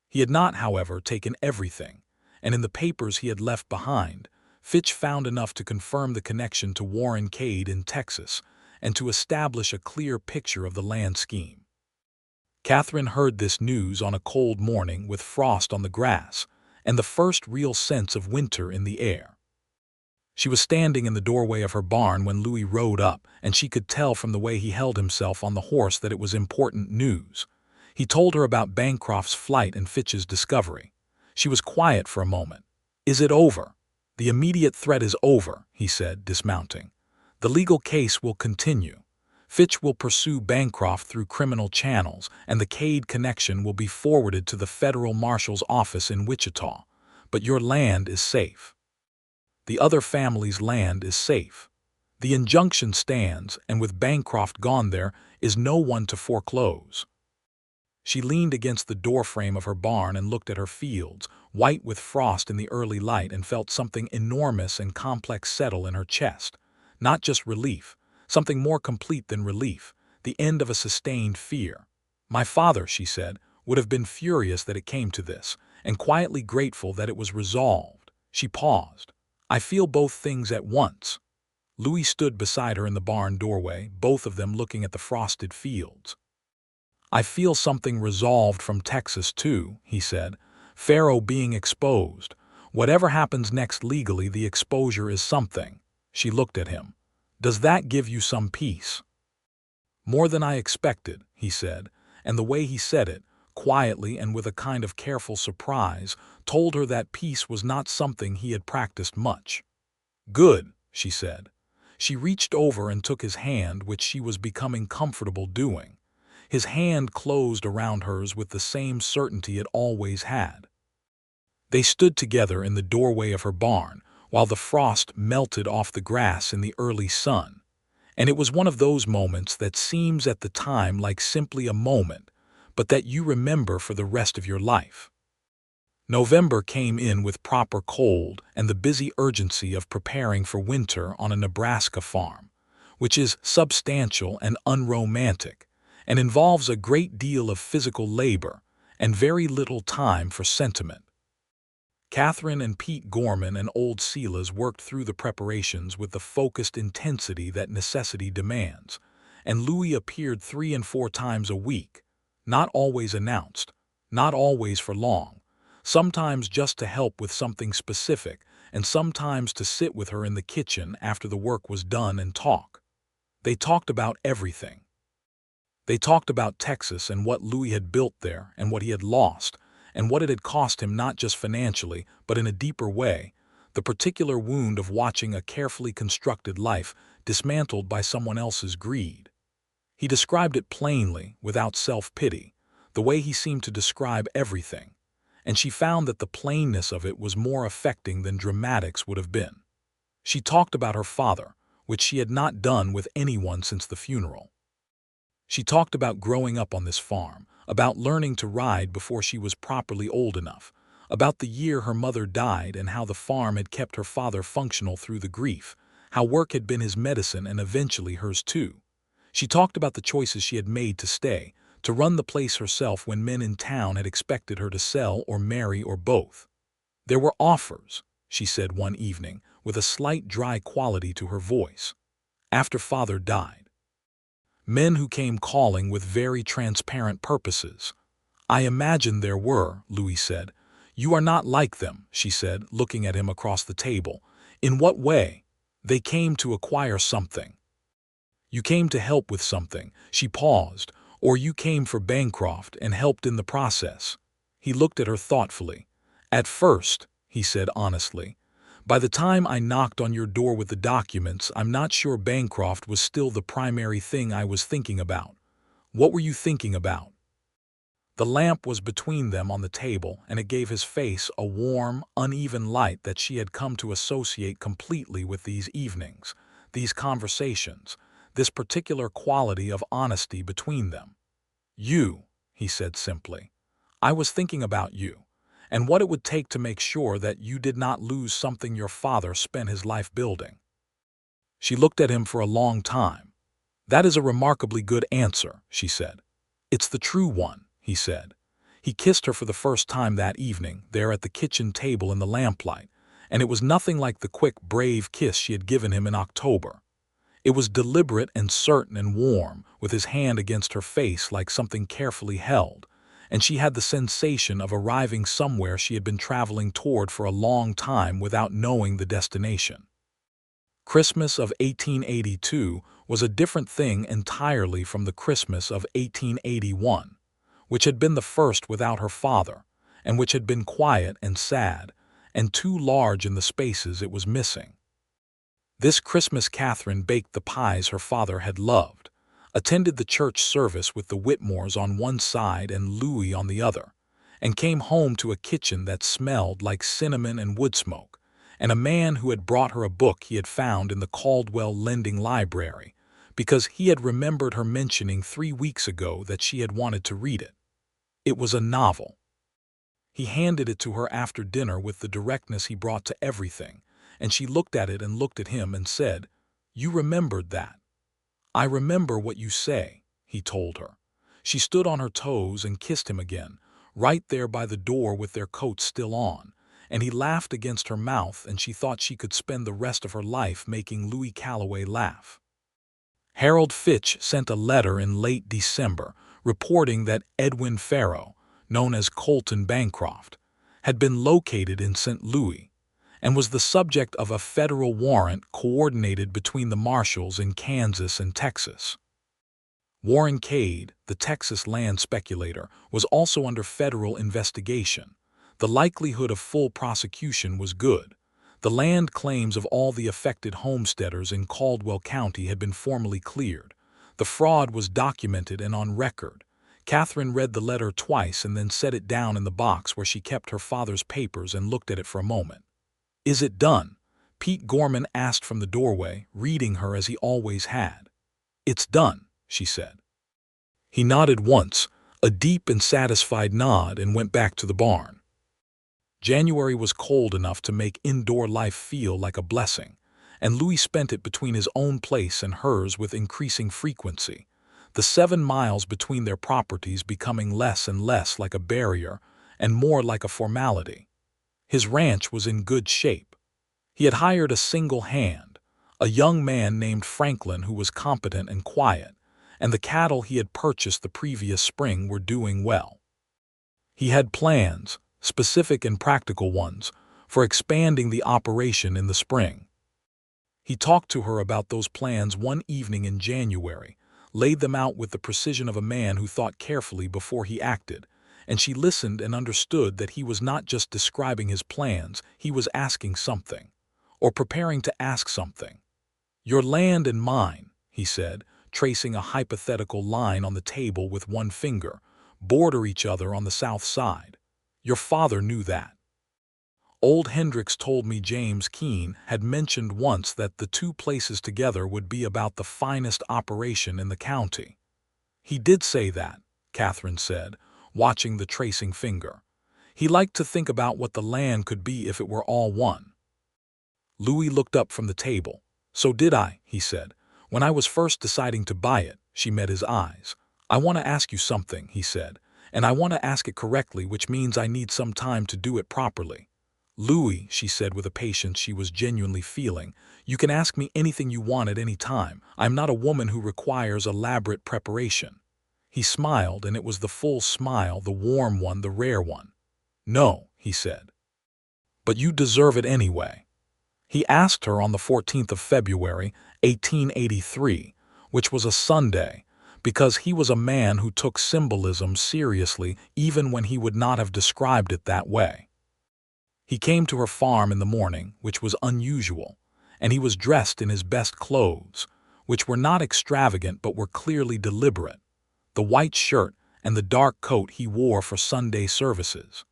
He had not, however, taken everything, and in the papers he had left behind, Fitch found enough to confirm the connection to Warren Cade in Texas and to establish a clear picture of the land scheme. Catherine heard this news on a cold morning with frost on the grass and the first real sense of winter in the air. She was standing in the doorway of her barn when Louis rode up, and she could tell from the way he held himself on the horse that it was important news. He told her about Bancroft's flight and Fitch's discovery. She was quiet for a moment. "Is it over?" "The immediate threat is over," he said, dismounting. "The legal case will continue. Fitch will pursue Bancroft through criminal channels, and the Cade connection will be forwarded to the federal marshal's office in Wichita. But your land is safe. The other family's land is safe. The injunction stands, and with Bancroft gone there is no one to foreclose." She leaned against the doorframe of her barn and looked at her fields, white with frost in the early light, and felt something enormous and complex settle in her chest. Not just relief, something more complete than relief, the end of a sustained fear. "My father," she said, "would have been furious that it came to this, and quietly grateful that it was resolved." She paused. "I feel both things at once." Louis stood beside her in the barn doorway, both of them looking at the frosted fields. "I feel something resolved from Texas, too," he said. "Pharaoh being exposed. Whatever happens next legally, the exposure is something." She looked at him. "Does that give you some peace?" "More than I expected," he said, and the way he said it, quietly and with a kind of careful surprise, told her that peace was not something he had practiced much. "Good," she said. She reached over and took his hand, which she was becoming comfortable doing. His hand closed around hers with the same certainty it always had. They stood together in the doorway of her barn, while the frost melted off the grass in the early sun. And it was one of those moments that seems at the time like simply a moment, but that you remember for the rest of your life. November came in with proper cold and the busy urgency of preparing for winter on a Nebraska farm, which is substantial and unromantic, and involves a great deal of physical labor and very little time for sentiment. Catherine and Pete Gorman and old Silas worked through the preparations with the focused intensity that necessity demands, and Louis appeared 3 and 4 times a week, not always announced, not always for long, sometimes just to help with something specific, and sometimes to sit with her in the kitchen after the work was done and talk. They talked about everything. They talked about Texas and what Louis had built there and what he had lost, and what it had cost him not just financially, but in a deeper way, the particular wound of watching a carefully constructed life dismantled by someone else's greed. He described it plainly, without self-pity, the way he seemed to describe everything, and she found that the plainness of it was more affecting than dramatics would have been. She talked about her father, which she had not done with anyone since the funeral. She talked about growing up on this farm, about learning to ride before she was properly old enough, about the year her mother died and how the farm had kept her father functional through the grief, how work had been his medicine and eventually hers too. She talked about the choices she had made to stay, to run the place herself when men in town had expected her to sell or marry or both. "There were offers," she said one evening, with a slight dry quality to her voice, "after father died. Men who came calling with very transparent purposes." "I imagine there were," Louis said. "You are not like them," she said, looking at him across the table. "In what way?" "They came to acquire something." "You came to help with something." She paused. "Or you came for Bancroft and helped in the process." He looked at her thoughtfully. "At first," he said honestly, "by the time I knocked on your door with the documents, I'm not sure Bancroft was still the primary thing I was thinking about." "What were you thinking about?" The lamp was between them on the table, and it gave his face a warm, uneven light that she had come to associate completely with these evenings, these conversations, this particular quality of honesty between them. "You," he said simply. "I was thinking about you, and what it would take to make sure that you did not lose something your father spent his life building." She looked at him for a long time. "That is a remarkably good answer," she said. "It's the true one," he said. He kissed her for the first time that evening, there at the kitchen table in the lamplight, and it was nothing like the quick, brave kiss she had given him in October. It was deliberate and certain and warm, with his hand against her face like something carefully held, and she had the sensation of arriving somewhere she had been traveling toward for a long time without knowing the destination. Christmas of 1882 was a different thing entirely from the Christmas of 1881. which had been the first without her father, and which had been quiet and sad, and too large in the spaces it was missing. This Christmas Catherine baked the pies her father had loved, attended the church service with the Whitmores on one side and Louis on the other, and came home to a kitchen that smelled like cinnamon and wood smoke, and a man who had brought her a book he had found in the Caldwell lending library, because he had remembered her mentioning 3 weeks ago that she had wanted to read it. It was a novel. He handed it to her after dinner with the directness he brought to everything, and she looked at it and looked at him and said, "You remembered that." "I remember what you say," he told her. She stood on her toes and kissed him again, right there by the door with their coats still on, and he laughed against her mouth, and she thought she could spend the rest of her life making Louis Calloway laugh. Harold Fitch sent a letter in late December reporting that Edwin Farrow, known as Colton Bancroft, had been located in St. Louis and was the subject of a federal warrant coordinated between the marshals in Kansas and Texas. Warren Cade, the Texas land speculator, was also under federal investigation. The likelihood of full prosecution was good. The land claims of all the affected homesteaders in Caldwell County had been formally cleared. The fraud was documented and on record. Catherine read the letter twice and then set it down in the box where she kept her father's papers and looked at it for a moment. "Is it done?" Pete Gorman asked from the doorway, reading her as he always had. "It's done," she said. He nodded once, a deep and satisfied nod, and went back to the barn. January was cold enough to make indoor life feel like a blessing, and Louis spent it between his own place and hers with increasing frequency, the 7 miles between their properties becoming less and less like a barrier and more like a formality. His ranch was in good shape. He had hired a single hand, a young man named Franklin who was competent and quiet, and the cattle he had purchased the previous spring were doing well. He had plans, specific and practical ones, for expanding the operation in the spring. He talked to her about those plans one evening in January, laid them out with the precision of a man who thought carefully before he acted, and she listened and understood that he was not just describing his plans, he was asking something, or preparing to ask something. "Your land and mine," he said, tracing a hypothetical line on the table with one finger, "border each other on the south side. Your father knew that. Old Hendricks told me James Keene had mentioned once that the two places together would be about the finest operation in the county." "He did say that," Catherine said, watching the tracing finger. "He liked to think about what the land could be if it were all one." Louis looked up from the table. "So did I," he said. "When I was first deciding to buy it," she met his eyes. "I want to ask you something," he said, "and I want to ask it correctly, which means I need some time to do it properly." "Louis," she said with a patience she was genuinely feeling, "you can ask me anything you want at any time. I'm not a woman who requires elaborate preparation." He smiled, and it was the full smile, the warm one, the rare one. "No," he said. "But you deserve it anyway." He asked her on the 14th of February, 1883, which was a Sunday, because he was a man who took symbolism seriously even when he would not have described it that way. He came to her farm in the morning, which was unusual, and he was dressed in his best clothes, which were not extravagant but were clearly deliberate, the white shirt and the dark coat he wore for Sunday services.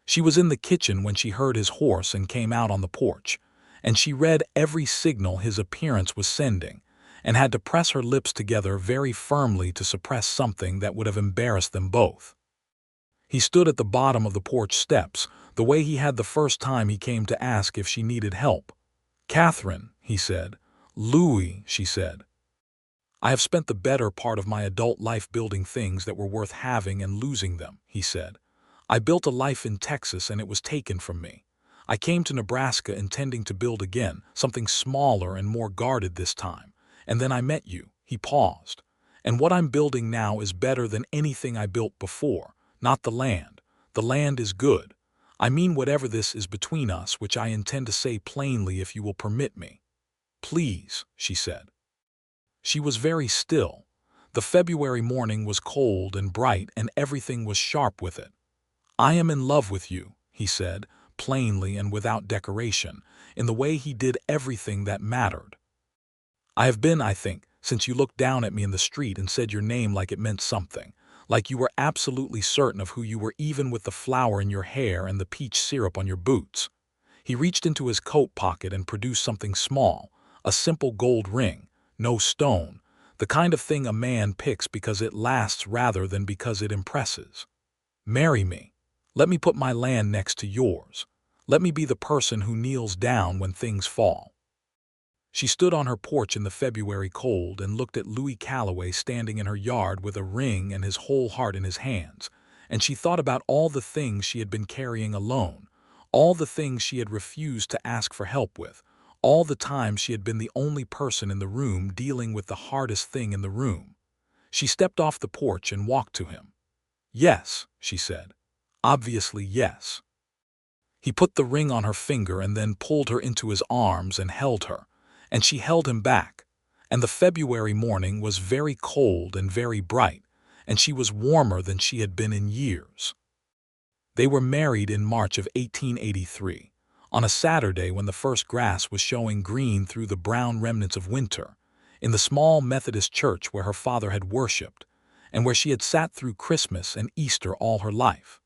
She was in the kitchen when she heard his horse and came out on the porch, and she read every signal his appearance was sending, and had to press her lips together very firmly to suppress something that would have embarrassed them both. He stood at the bottom of the porch steps, the way he had the first time he came to ask if she needed help. "Catherine," he said. "Louis," she said. "I have spent the better part of my adult life building things that were worth having and losing them," he said. "I built a life in Texas and it was taken from me. I came to Nebraska intending to build again, something smaller and more guarded this time. And then I met you." He paused. "And what I'm building now is better than anything I built before. Not the land. The land is good. I mean whatever this is between us, which I intend to say plainly if you will permit me." "Please," she said. She was very still. The February morning was cold and bright, and everything was sharp with it. "I am in love with you," he said, plainly and without decoration, in the way he did everything that mattered. "I have been, I think, since you looked down at me in the street and said your name like it meant something, like you were absolutely certain of who you were, even with the flower in your hair and the peach syrup on your boots." He reached into his coat pocket and produced something small, a simple gold ring, no stone, the kind of thing a man picks because it lasts rather than because it impresses. "Marry me. Let me put my land next to yours. Let me be the person who kneels down when things fall." She stood on her porch in the February cold and looked at Louis Calloway standing in her yard with a ring and his whole heart in his hands, and she thought about all the things she had been carrying alone, all the things she had refused to ask for help with, all the times she had been the only person in the room dealing with the hardest thing in the room. She stepped off the porch and walked to him. "Yes," she said. "Obviously, yes." He put the ring on her finger and then pulled her into his arms and held her, and she held him back. And the February morning was very cold and very bright, and she was warmer than she had been in years. They were married in March of 1883, on a Saturday when the first grass was showing green through the brown remnants of winter, in the small Methodist church where her father had worshipped, and where she had sat through Christmas and Easter all her life.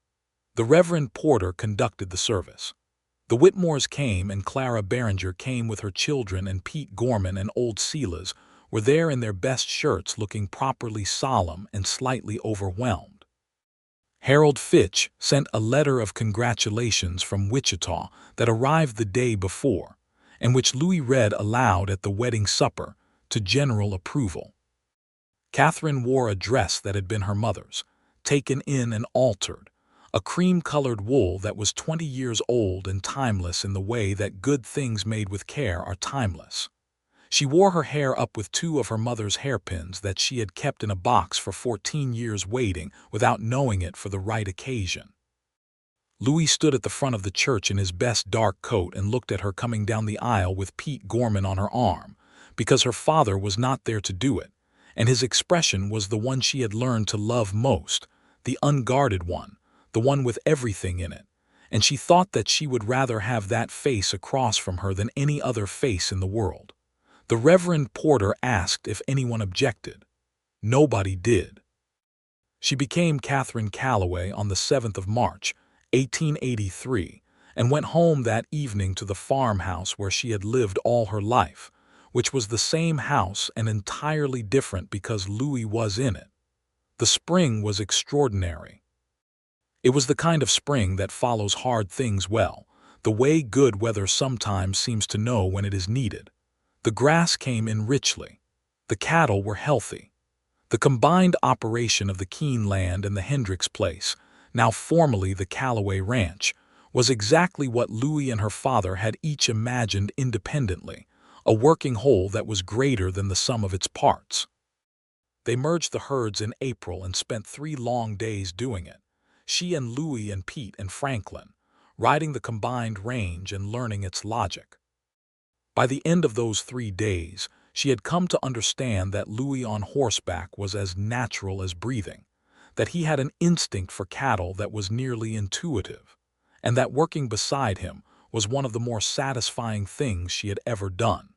The Reverend Porter conducted the service. The Whitmores came, and Clara Barringer came with her children, and Pete Gorman and old Silas were there in their best shirts, looking properly solemn and slightly overwhelmed. Harold Fitch sent a letter of congratulations from Wichita that arrived the day before, and which Louis read aloud at the wedding supper, to general approval. Catherine wore a dress that had been her mother's, taken in and altered, a cream-colored wool that was 20 years old and timeless in the way that good things made with care are timeless. She wore her hair up with 2 of her mother's hairpins that she had kept in a box for 14 years, waiting without knowing it for the right occasion. Louis stood at the front of the church in his best dark coat and looked at her coming down the aisle with Pete Gorman on her arm, because her father was not there to do it, and his expression was the one she had learned to love most, the unguarded one, the one with everything in it, and she thought that she would rather have that face across from her than any other face in the world. The Reverend Porter asked if anyone objected. Nobody did. She became Catherine Calloway on the 7th of March, 1883, and went home that evening to the farmhouse where she had lived all her life, which was the same house and entirely different because Louis was in it. The spring was extraordinary. It was the kind of spring that follows hard things well, the way good weather sometimes seems to know when it is needed. The grass came in richly. The cattle were healthy. The combined operation of the Keene land and the Hendricks place, now formerly the Calloway Ranch, was exactly what Louis and her father had each imagined independently, a working whole that was greater than the sum of its parts. They merged the herds in April and spent 3 long days doing it, she and Louis and Pete and Franklin, riding the combined range and learning its logic. By the end of those 3 days, she had come to understand that Louis on horseback was as natural as breathing, that he had an instinct for cattle that was nearly intuitive, and that working beside him was one of the more satisfying things she had ever done.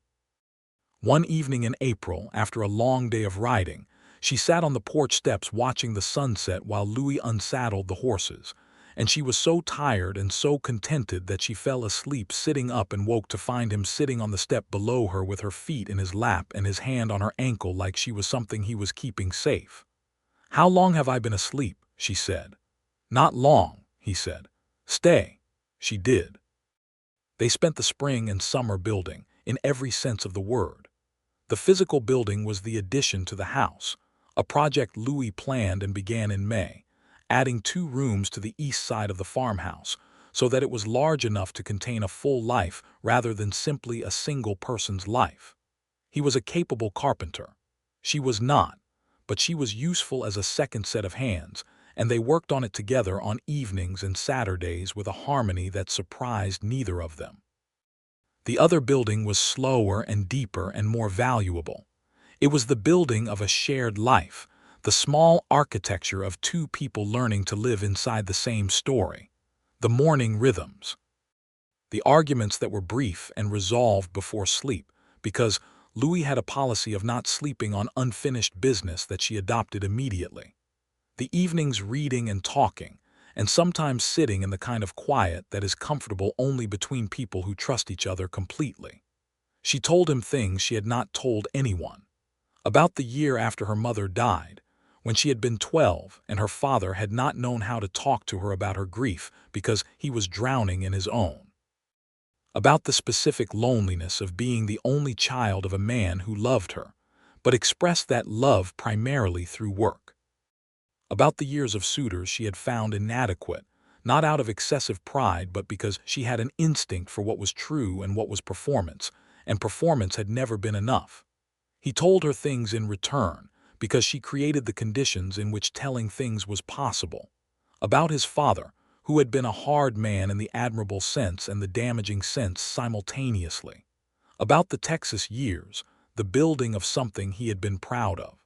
One evening in April, after a long day of riding, she sat on the porch steps watching the sunset while Louis unsaddled the horses, and she was so tired and so contented that she fell asleep sitting up and woke to find him sitting on the step below her with her feet in his lap and his hand on her ankle like she was something he was keeping safe. "How long have I been asleep?" she said. "Not long," he said. "Stay." She did. They spent the spring and summer building, in every sense of the word. The physical building was the addition to the house, a project Louis planned and began in May, adding 2 rooms to the east side of the farmhouse, so that it was large enough to contain a full life rather than simply a single person's life. He was a capable carpenter. She was not, but she was useful as a second set of hands, and they worked on it together on evenings and Saturdays with a harmony that surprised neither of them. The other building was slower and deeper and more valuable. It was the building of a shared life, the small architecture of two people learning to live inside the same story. The morning rhythms. The arguments that were brief and resolved before sleep, because Louis had a policy of not sleeping on unfinished business that she adopted immediately. The evenings reading and talking, and sometimes sitting in the kind of quiet that is comfortable only between people who trust each other completely. She told him things she had not told anyone. About the year after her mother died, when she had been 12 and her father had not known how to talk to her about her grief because he was drowning in his own. About the specific loneliness of being the only child of a man who loved her, but expressed that love primarily through work. About the years of suitors she had found inadequate, not out of excessive pride but because she had an instinct for what was true and what was performance, and performance had never been enough. He told her things in return because she created the conditions in which telling things was possible. About his father, who had been a hard man in the admirable sense and the damaging sense simultaneously. About the Texas years, the building of something he had been proud of.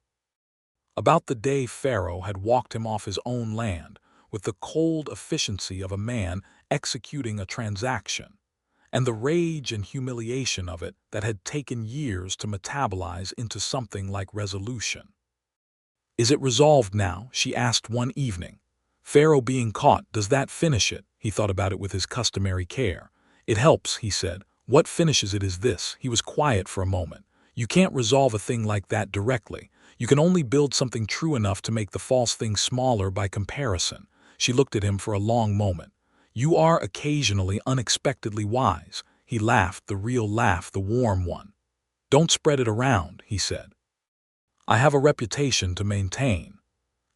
About the day Pharaoh had walked him off his own land with the cold efficiency of a man executing a transaction, and the rage and humiliation of it that had taken years to metabolize into something like resolution. "Is it resolved now?" she asked one evening. "Pharaoh being caught, does that finish it?" He thought about it with his customary care. "It helps," he said. "What finishes it is this." He was quiet for a moment. "You can't resolve a thing like that directly. You can only build something true enough to make the false thing smaller by comparison." She looked at him for a long moment. "You are occasionally unexpectedly wise." He laughed, the real laugh, the warm one. "Don't spread it around," he said. "I have a reputation to maintain."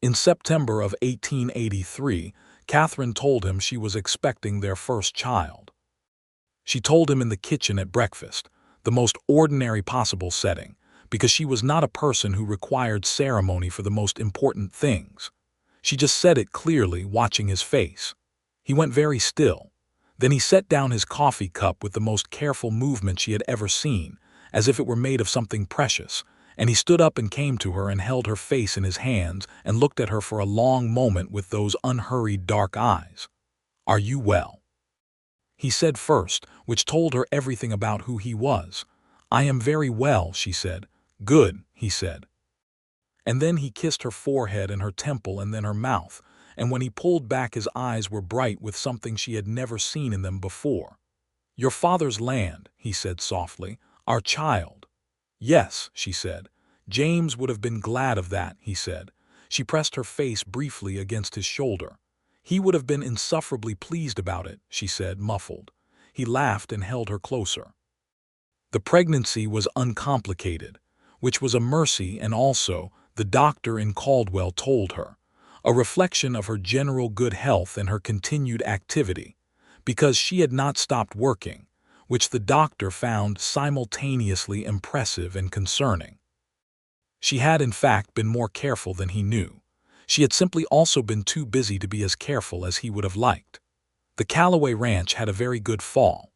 In September of 1883, Catherine told him she was expecting their first child. She told him in the kitchen at breakfast, the most ordinary possible setting, because she was not a person who required ceremony for the most important things. She just said it clearly, watching his face. He went very still. Then he set down his coffee cup with the most careful movement she had ever seen, as if it were made of something precious, and he stood up and came to her and held her face in his hands and looked at her for a long moment with those unhurried dark eyes. "Are you well?" he said first, which told her everything about who he was. "I am very well," she said. "Good," he said. And then he kissed her forehead and her temple and then her mouth, and when he pulled back his eyes were bright with something she had never seen in them before. "Your father's land," he said softly. "Our child." "Yes," she said. "James would have been glad of that," he said. She pressed her face briefly against his shoulder. "He would have been insufferably pleased about it," she said, muffled. He laughed and held her closer. The pregnancy was uncomplicated, which was a mercy, and also, the doctor in Caldwell told her, a reflection of her general good health and her continued activity, because she had not stopped working, which the doctor found simultaneously impressive and concerning. She had, in fact, been more careful than he knew. She had simply also been too busy to be as careful as he would have liked. The Calloway ranch had a very good fall.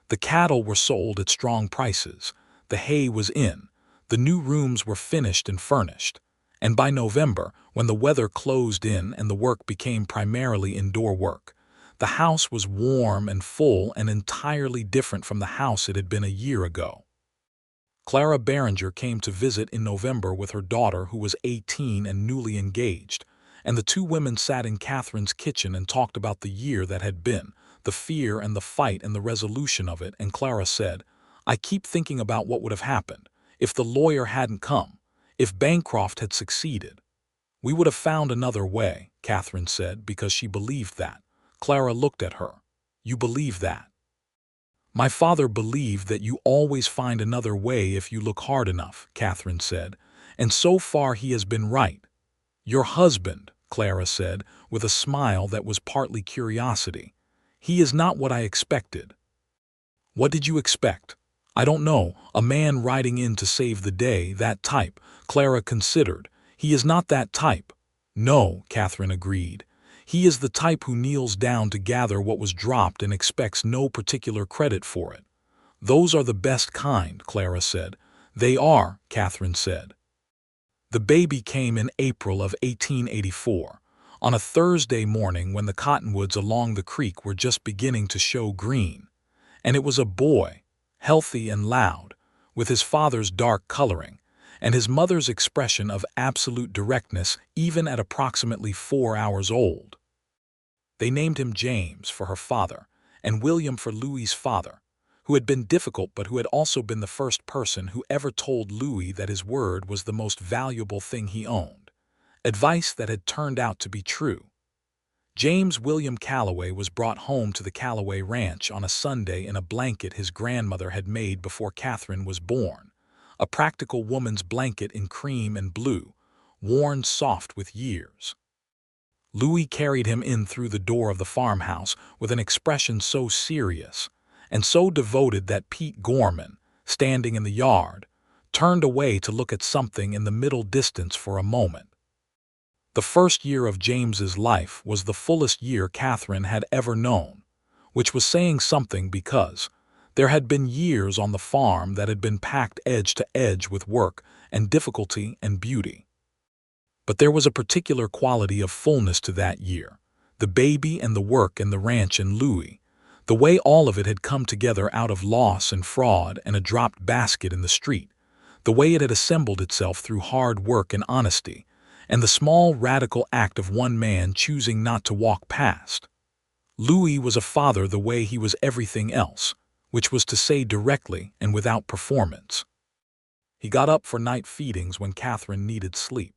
The cattle were sold at strong prices. The hay was in. The new rooms were finished and furnished. And by November, when the weather closed in and the work became primarily indoor work, the house was warm and full and entirely different from the house it had been a year ago. Clara Barringer came to visit in November with her daughter, who was 18 and newly engaged, and the two women sat in Catherine's kitchen and talked about the year that had been, the fear and the fight and the resolution of it, and Clara said, "I keep thinking about what would have happened if the lawyer hadn't come, if Bancroft had succeeded." "We would have found another way," Catherine said, because she believed that. Clara looked at her. "You believe that?" "My father believed that you always find another way if you look hard enough," Catherine said, "and so far he has been right." "Your husband," Clara said, with a smile that was partly curiosity. "He is not what I expected." "What did you expect?" "I don't know. A man riding in to save the day, that type." Clara considered. "He is not that type." "No," Catherine agreed. "He is the type who kneels down to gather what was dropped and expects no particular credit for it." "Those are the best kind," Clara said. "They are," Catherine said. The baby came in April of 1884, on a Thursday morning when the cottonwoods along the creek were just beginning to show green, and it was a boy, healthy and loud, with his father's dark coloring, and his mother's expression of absolute directness even at approximately 4 hours old. They named him James for her father, and William for Louis's father, who had been difficult but who had also been the first person who ever told Louis that his word was the most valuable thing he owned, advice that had turned out to be true. James William Calloway was brought home to the Calloway Ranch on a Sunday in a blanket his grandmother had made before Catherine was born, a practical woman's blanket in cream and blue, worn soft with years. Louis carried him in through the door of the farmhouse with an expression so serious and so devoted that Pete Gorman, standing in the yard, turned away to look at something in the middle distance for a moment. The first year of James's life was the fullest year Catherine had ever known, which was saying something because there had been years on the farm that had been packed edge to edge with work and difficulty and beauty. But there was a particular quality of fullness to that year, the baby and the work and the ranch and Louis, the way all of it had come together out of loss and fraud and a dropped basket in the street, the way it had assembled itself through hard work and honesty, and the small radical act of one man choosing not to walk past. Louis was a father the way he was everything else, which was to say directly and without performance. He got up for night feedings when Catherine needed sleep.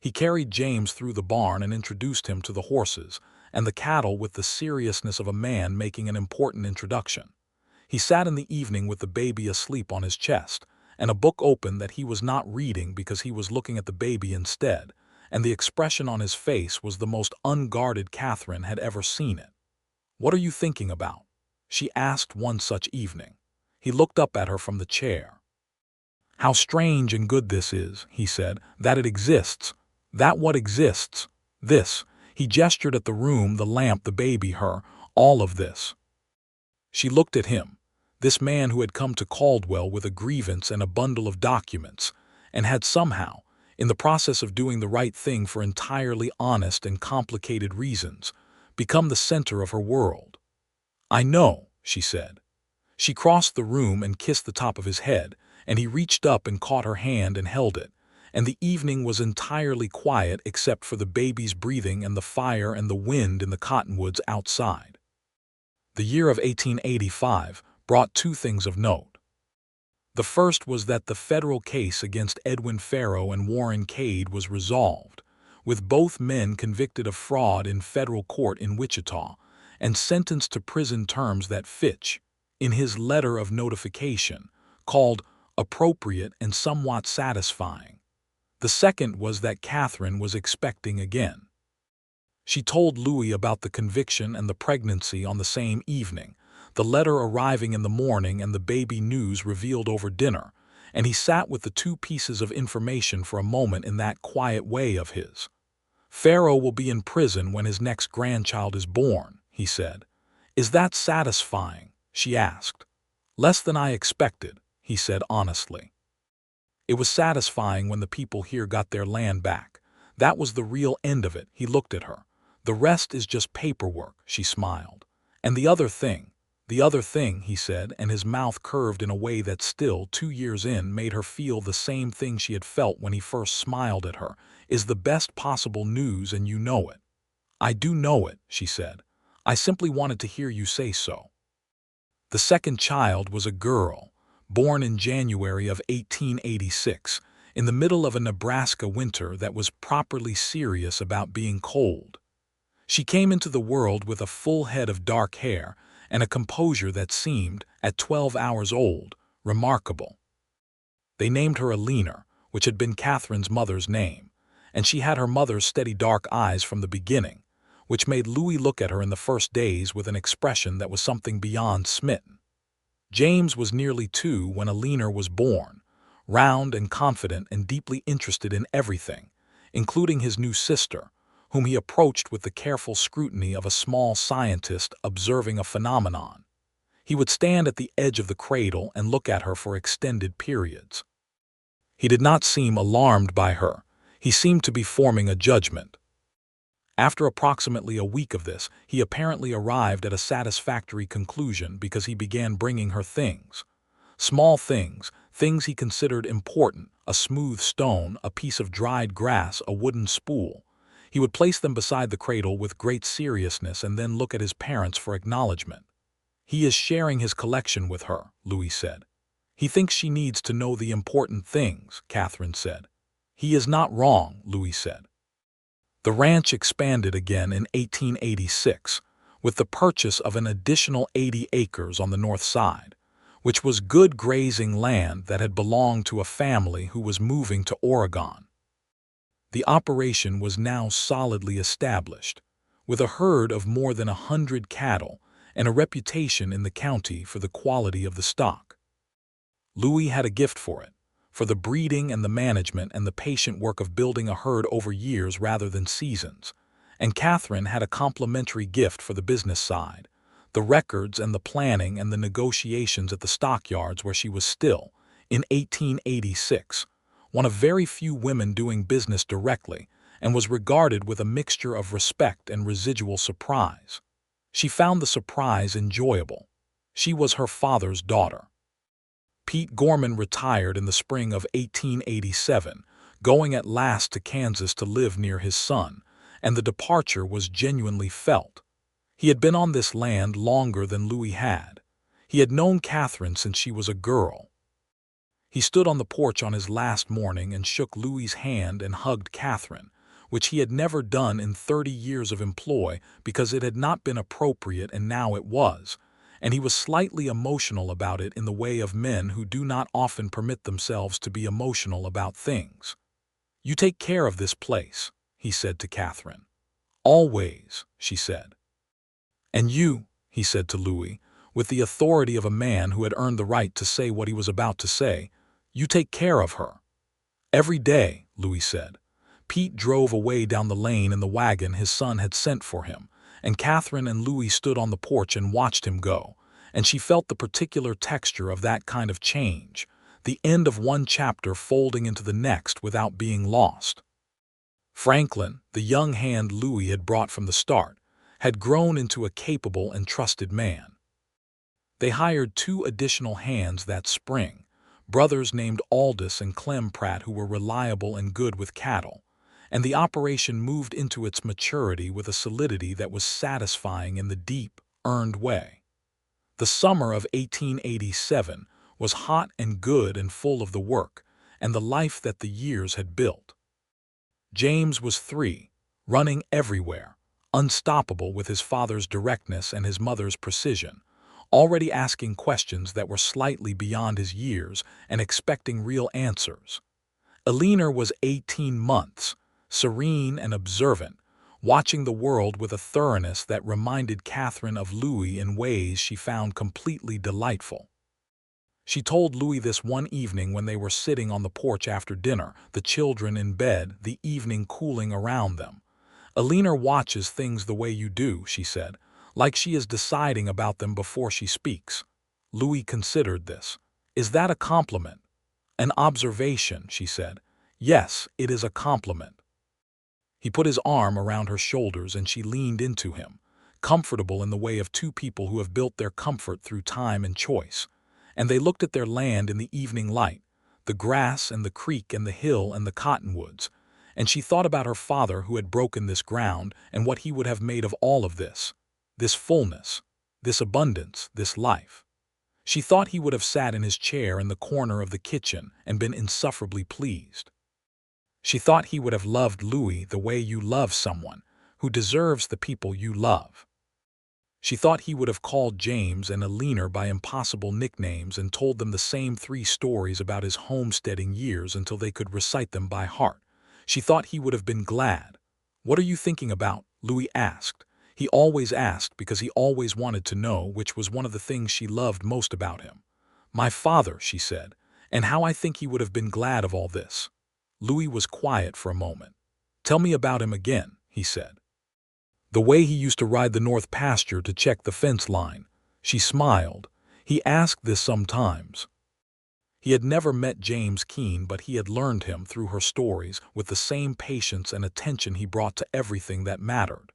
He carried James through the barn and introduced him to the horses and the cattle with the seriousness of a man making an important introduction. He sat in the evening with the baby asleep on his chest, and a book open that he was not reading because he was looking at the baby instead, and the expression on his face was the most unguarded Catherine had ever seen it. "What are you thinking about?" she asked one such evening. He looked up at her from the chair. "How strange and good this is," he said, "that it exists. That what exists. This." He gestured at the room, the lamp, the baby, her, all of this. She looked at him, this man who had come to Caldwell with a grievance and a bundle of documents, and had somehow, in the process of doing the right thing for entirely honest and complicated reasons, become the center of her world. "I know," she said. She crossed the room and kissed the top of his head, and he reached up and caught her hand and held it, and the evening was entirely quiet except for the baby's breathing and the fire and the wind in the cottonwoods outside. The year of 1885 brought two things of note. The first was that the federal case against Edwin Farrow and Warren Cade was resolved, with both men convicted of fraud in federal court in Wichita and sentenced to prison terms that Fitch, in his letter of notification, called appropriate and somewhat satisfying. The second was that Catherine was expecting again. She told Louis about the conviction and the pregnancy on the same evening, the letter arriving in the morning and the baby news revealed over dinner, and he sat with the two pieces of information for a moment in that quiet way of his. "Farrow will be in prison when his next grandchild is born," he said. "Is that satisfying?" she asked. "Less than I expected," he said honestly. "It was satisfying when the people here got their land back. That was the real end of it." He looked at her. "The rest is just paperwork," she smiled. "And the other thing," he said, and his mouth curved in a way that still, 2 years in, made her feel the same thing she had felt when he first smiled at her, "is the best possible news, and you know it." "I do know it," she said. "I simply wanted to hear you say so." The second child was a girl, born in January of 1886, in the middle of a Nebraska winter that was properly serious about being cold. She came into the world with a full head of dark hair and a composure that seemed, at 12 hours old, remarkable. They named her Alina, which had been Catherine's mother's name, and she had her mother's steady dark eyes from the beginning, which made Louis look at her in the first days with an expression that was something beyond smitten. James was nearly 2 when Alina was born, round and confident and deeply interested in everything, including his new sister, whom he approached with the careful scrutiny of a small scientist observing a phenomenon. He would stand at the edge of the cradle and look at her for extended periods. He did not seem alarmed by her. He seemed to be forming a judgment. After approximately a week of this, he apparently arrived at a satisfactory conclusion because he began bringing her things. Small things, things he considered important, a smooth stone, a piece of dried grass, a wooden spool. He would place them beside the cradle with great seriousness and then look at his parents for acknowledgement. "He is sharing his collection with her," Louis said. "He thinks she needs to know the important things," Catherine said. "He is not wrong," Louis said. The ranch expanded again in 1886, with the purchase of an additional 80 acres on the north side, which was good grazing land that had belonged to a family who was moving to Oregon. The operation was now solidly established, with a herd of more than 100 cattle and a reputation in the county for the quality of the stock. Louis had a gift for it, for the breeding and the management and the patient work of building a herd over years rather than seasons, and Catherine had a complementary gift for the business side, the records and the planning and the negotiations at the stockyards where she was still, in 1886, one of very few women doing business directly, and was regarded with a mixture of respect and residual surprise. She found the surprise enjoyable. She was her father's daughter. Pete Gorman retired in the spring of 1887, going at last to Kansas to live near his son, and the departure was genuinely felt. He had been on this land longer than Louis had. He had known Catherine since she was a girl. He stood on the porch on his last morning and shook Louis's hand and hugged Catherine, which he had never done in 30 years of employ because it had not been appropriate and now it was, and he was slightly emotional about it in the way of men who do not often permit themselves to be emotional about things. "You take care of this place," he said to Catherine. "Always," she said. "And you," he said to Louis, with the authority of a man who had earned the right to say what he was about to say, "you take care of her." "Every day," Louis said. Pete drove away down the lane in the wagon his son had sent for him, and Catherine and Louis stood on the porch and watched him go, and she felt the particular texture of that kind of change, the end of one chapter folding into the next without being lost. Franklin, the young hand Louis had brought from the start, had grown into a capable and trusted man. They hired 2 additional hands that spring, brothers named Aldous and Clem Pratt, who were reliable and good with cattle, and the operation moved into its maturity with a solidity that was satisfying in the deep, earned way. The summer of 1887 was hot and good and full of the work and the life that the years had built. James was 3, running everywhere, unstoppable with his father's directness and his mother's precision, already asking questions that were slightly beyond his years and expecting real answers. Eleanor was 18 months, serene and observant, watching the world with a thoroughness that reminded Catherine of Louis in ways she found completely delightful. She told Louis this one evening when they were sitting on the porch after dinner, the children in bed, the evening cooling around them. "Eleanor watches things the way you do," she said, "like she is deciding about them before she speaks." Louis considered this. "Is that a compliment?" "An observation," she said. "Yes, it is a compliment." He put his arm around her shoulders and she leaned into him, comfortable in the way of 2 people who have built their comfort through time and choice. And they looked at their land in the evening light, the grass and the creek and the hill and the cottonwoods, and she thought about her father who had broken this ground and what he would have made of all of this fullness, this abundance, this life. She thought he would have sat in his chair in the corner of the kitchen and been insufferably pleased. She thought he would have loved Louis the way you love someone who deserves the people you love. She thought he would have called James and Eleanor by impossible nicknames and told them the same 3 stories about his homesteading years until they could recite them by heart. She thought he would have been glad. "What are you thinking about?" Louis asked. He always asked because he always wanted to know, which was one of the things she loved most about him. "My father," she said, "and how I think he would have been glad of all this." Louis was quiet for a moment. "Tell me about him again," he said. "The way he used to ride the north pasture to check the fence line." She smiled. "He asked this sometimes." He had never met James Keene, but he had learned him through her stories with the same patience and attention he brought to everything that mattered.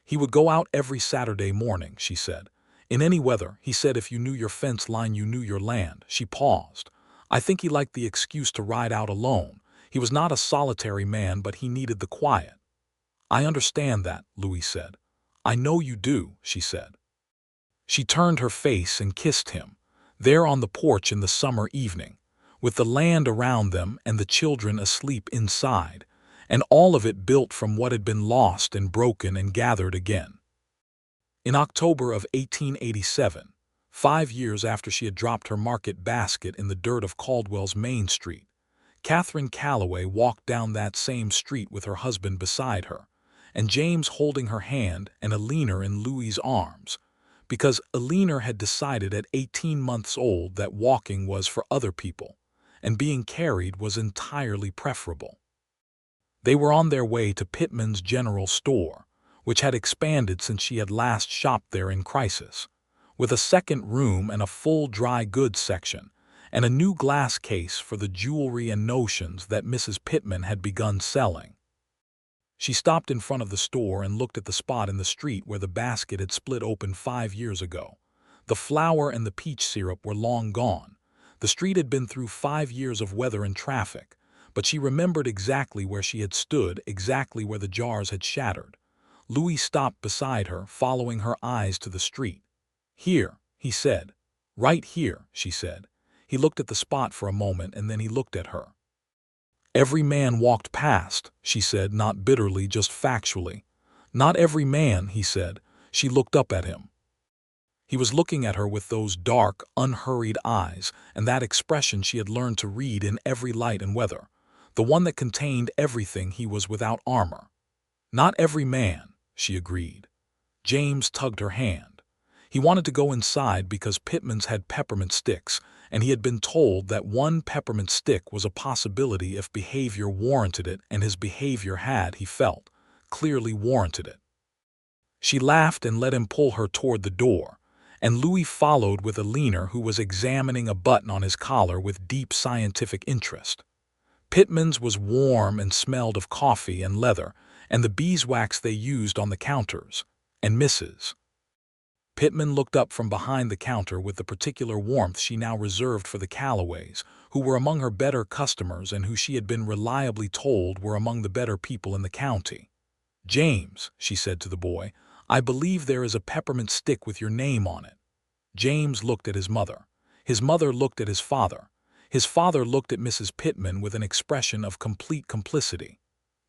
He would go out every Saturday morning, she said. In any weather, he said, if you knew your fence line, you knew your land. She paused. I think he liked the excuse to ride out alone. He was not a solitary man, but he needed the quiet. I understand that, Louis said. I know you do, she said. She turned her face and kissed him, there on the porch in the summer evening, with the land around them and the children asleep inside, and all of it built from what had been lost and broken and gathered again. In October of 1887, 5 years after she had dropped her market basket in the dirt of Caldwell's Main Street, Catherine Calloway walked down that same street with her husband beside her, and James holding her hand and Eleanor in Louis's arms, because Eleanor had decided at 18 months old that walking was for other people, and being carried was entirely preferable. They were on their way to Pittman's General Store, which had expanded since she had last shopped there in crisis, with a second room and a full dry goods section, and a new glass case for the jewelry and notions that Mrs. Pittman had begun selling. She stopped in front of the store and looked at the spot in the street where the basket had split open 5 years ago. The flour and the peach syrup were long gone. The street had been through 5 years of weather and traffic, but she remembered exactly where she had stood, exactly where the jars had shattered. Louis stopped beside her, following her eyes to the street. Here, he said. Right here, she said. He looked at the spot for a moment and then he looked at her. Every man walked past, she said, not bitterly, just factually. Not every man, he said. She looked up at him. He was looking at her with those dark, unhurried eyes and that expression she had learned to read in every light and weather, the one that contained everything he was without armor. Not every man, she agreed. James tugged her hand. He wanted to go inside because Pittman's had peppermint sticks, and he had been told that one peppermint stick was a possibility if behavior warranted it, and his behavior had, he felt, clearly warranted it. She laughed and let him pull her toward the door, and Louis followed with Eleanor, who was examining a button on his collar with deep scientific interest. Pittman's was warm and smelled of coffee and leather, and the beeswax they used on the counters, and Mrs. Pittman looked up from behind the counter with the particular warmth she now reserved for the Calloways, who were among her better customers and who she had been reliably told were among the better people in the county. James, she said to the boy, I believe there is a peppermint stick with your name on it. James looked at his mother. His mother looked at his father. His father looked at Mrs. Pittman with an expression of complete complicity.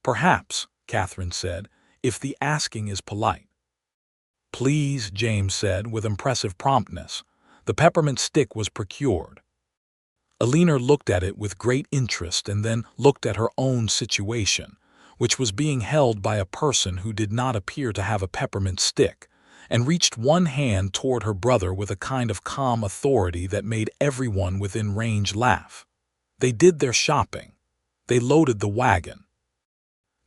Perhaps, Catherine said, if the asking is polite. Please, James said with impressive promptness. The peppermint stick was procured. Eleanor looked at it with great interest and then looked at her own situation, which was being held by a person who did not appear to have a peppermint stick, and reached one hand toward her brother with a kind of calm authority that made everyone within range laugh. They did their shopping. They loaded the wagon.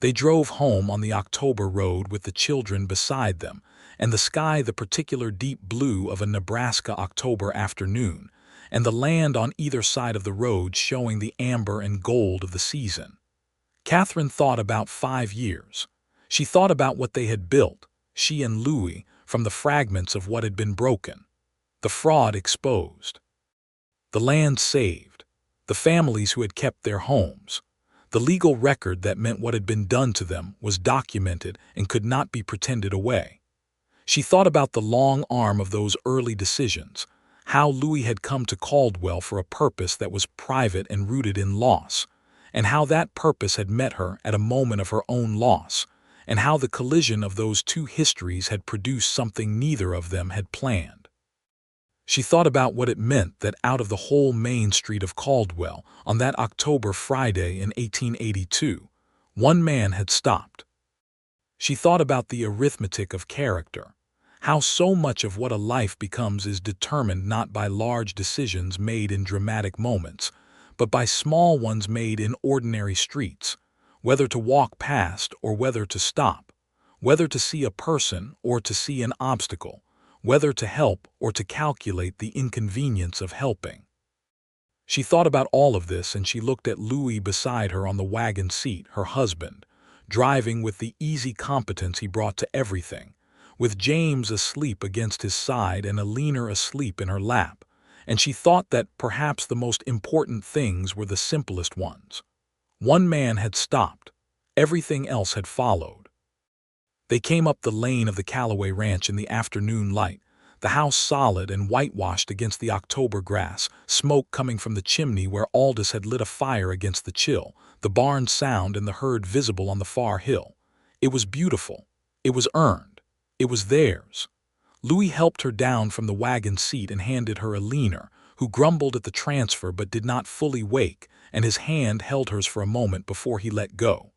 They drove home on the October road with the children beside them, and the sky the particular deep blue of a Nebraska October afternoon, and the land on either side of the road showing the amber and gold of the season. Catherine thought about 5 years. She thought about what they had built, she and Louis, from the fragments of what had been broken. The fraud exposed. The land saved. The families who had kept their homes. The legal record that meant what had been done to them was documented and could not be pretended away. She thought about the long arm of those early decisions, how Louis had come to Caldwell for a purpose that was private and rooted in loss, and how that purpose had met her at a moment of her own loss, and how the collision of those two histories had produced something neither of them had planned. She thought about what it meant that out of the whole main street of Caldwell, on that October Friday in 1882, one man had stopped. She thought about the arithmetic of character, how so much of what a life becomes is determined not by large decisions made in dramatic moments, but by small ones made in ordinary streets, whether to walk past or whether to stop, whether to see a person or to see an obstacle, whether to help or to calculate the inconvenience of helping. She thought about all of this, and she looked at Louis beside her on the wagon seat, her husband, driving with the easy competence he brought to everything, with James asleep against his side and Alina asleep in her lap, and she thought that perhaps the most important things were the simplest ones. One man had stopped. Everything else had followed. They came up the lane of the Calloway ranch in the afternoon light, the house solid and whitewashed against the October grass, smoke coming from the chimney where Aldous had lit a fire against the chill, the barn sound and the herd visible on the far hill. It was beautiful. It was earned. It was theirs. Louis helped her down from the wagon seat and handed her Alina, who grumbled at the transfer but did not fully wake, and his hand held hers for a moment before he let go.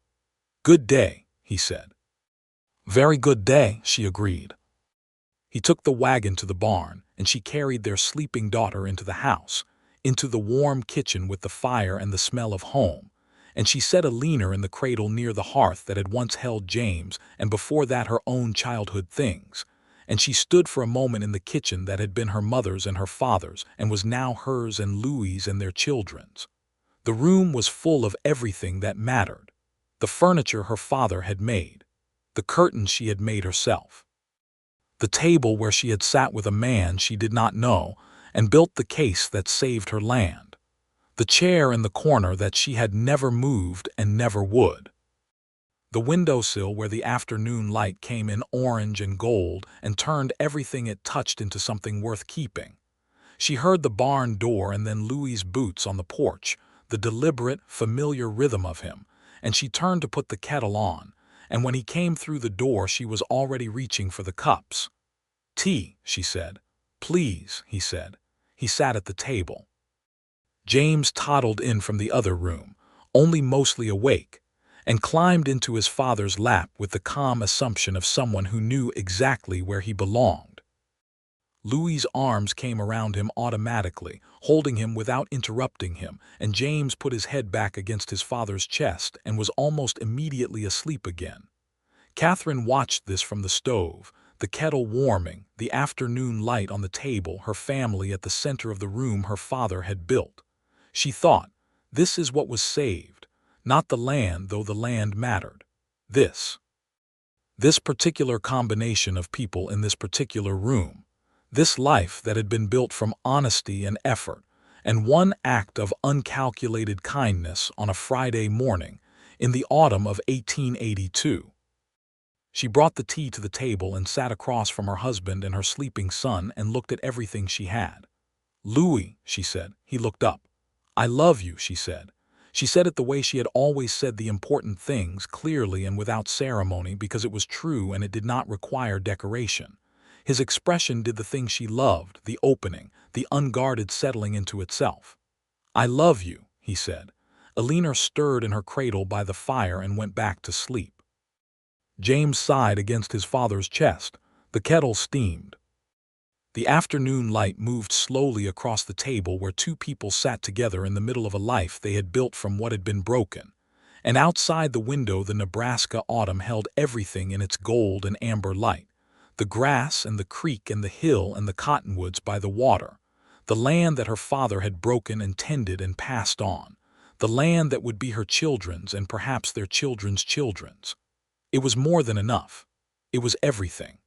"Good day," he said. "Very good day," she agreed. He took the wagon to the barn, and she carried their sleeping daughter into the house, into the warm kitchen with the fire and the smell of home, and she set Alina in the cradle near the hearth that had once held James and before that her own childhood things, and she stood for a moment in the kitchen that had been her mother's and her father's and was now hers and Louis's and their children's. The room was full of everything that mattered. The furniture her father had made, the curtains she had made herself, the table where she had sat with a man she did not know and built the case that saved her land, the chair in the corner that she had never moved and never would, the windowsill where the afternoon light came in orange and gold and turned everything it touched into something worth keeping. She heard the barn door and then Louis's boots on the porch, the deliberate, familiar rhythm of him, and she turned to put the kettle on, and when he came through the door she was already reaching for the cups. "Tea," she said. "Please," he said. He sat at the table. James toddled in from the other room, only mostly awake, and climbed into his father's lap with the calm assumption of someone who knew exactly where he belonged. Louis's arms came around him automatically, holding him without interrupting him, and James put his head back against his father's chest and was almost immediately asleep again. Catherine watched this from the stove, the kettle warming, the afternoon light on the table, her family at the center of the room her father had built. She thought, this is what was saved, not the land, though the land mattered. This particular combination of people in this particular room, this life that had been built from honesty and effort, and one act of uncalculated kindness on a Friday morning in the autumn of 1882. She brought the tea to the table and sat across from her husband and her sleeping son and looked at everything she had. "Louis," she said. He looked up. "I love you," she said. She said it the way she had always said the important things, clearly and without ceremony, because it was true and it did not require decoration. His expression did the thing she loved, the opening, the unguarded settling into itself. "I love you," he said. Alina stirred in her cradle by the fire and went back to sleep. James sighed against his father's chest. The kettle steamed. The afternoon light moved slowly across the table where two people sat together in the middle of a life they had built from what had been broken. And outside the window the Nebraska autumn held everything in its gold and amber light. The grass and the creek and the hill and the cottonwoods by the water. The land that her father had broken and tended and passed on. The land that would be her children's and perhaps their children's children's. It was more than enough. It was everything.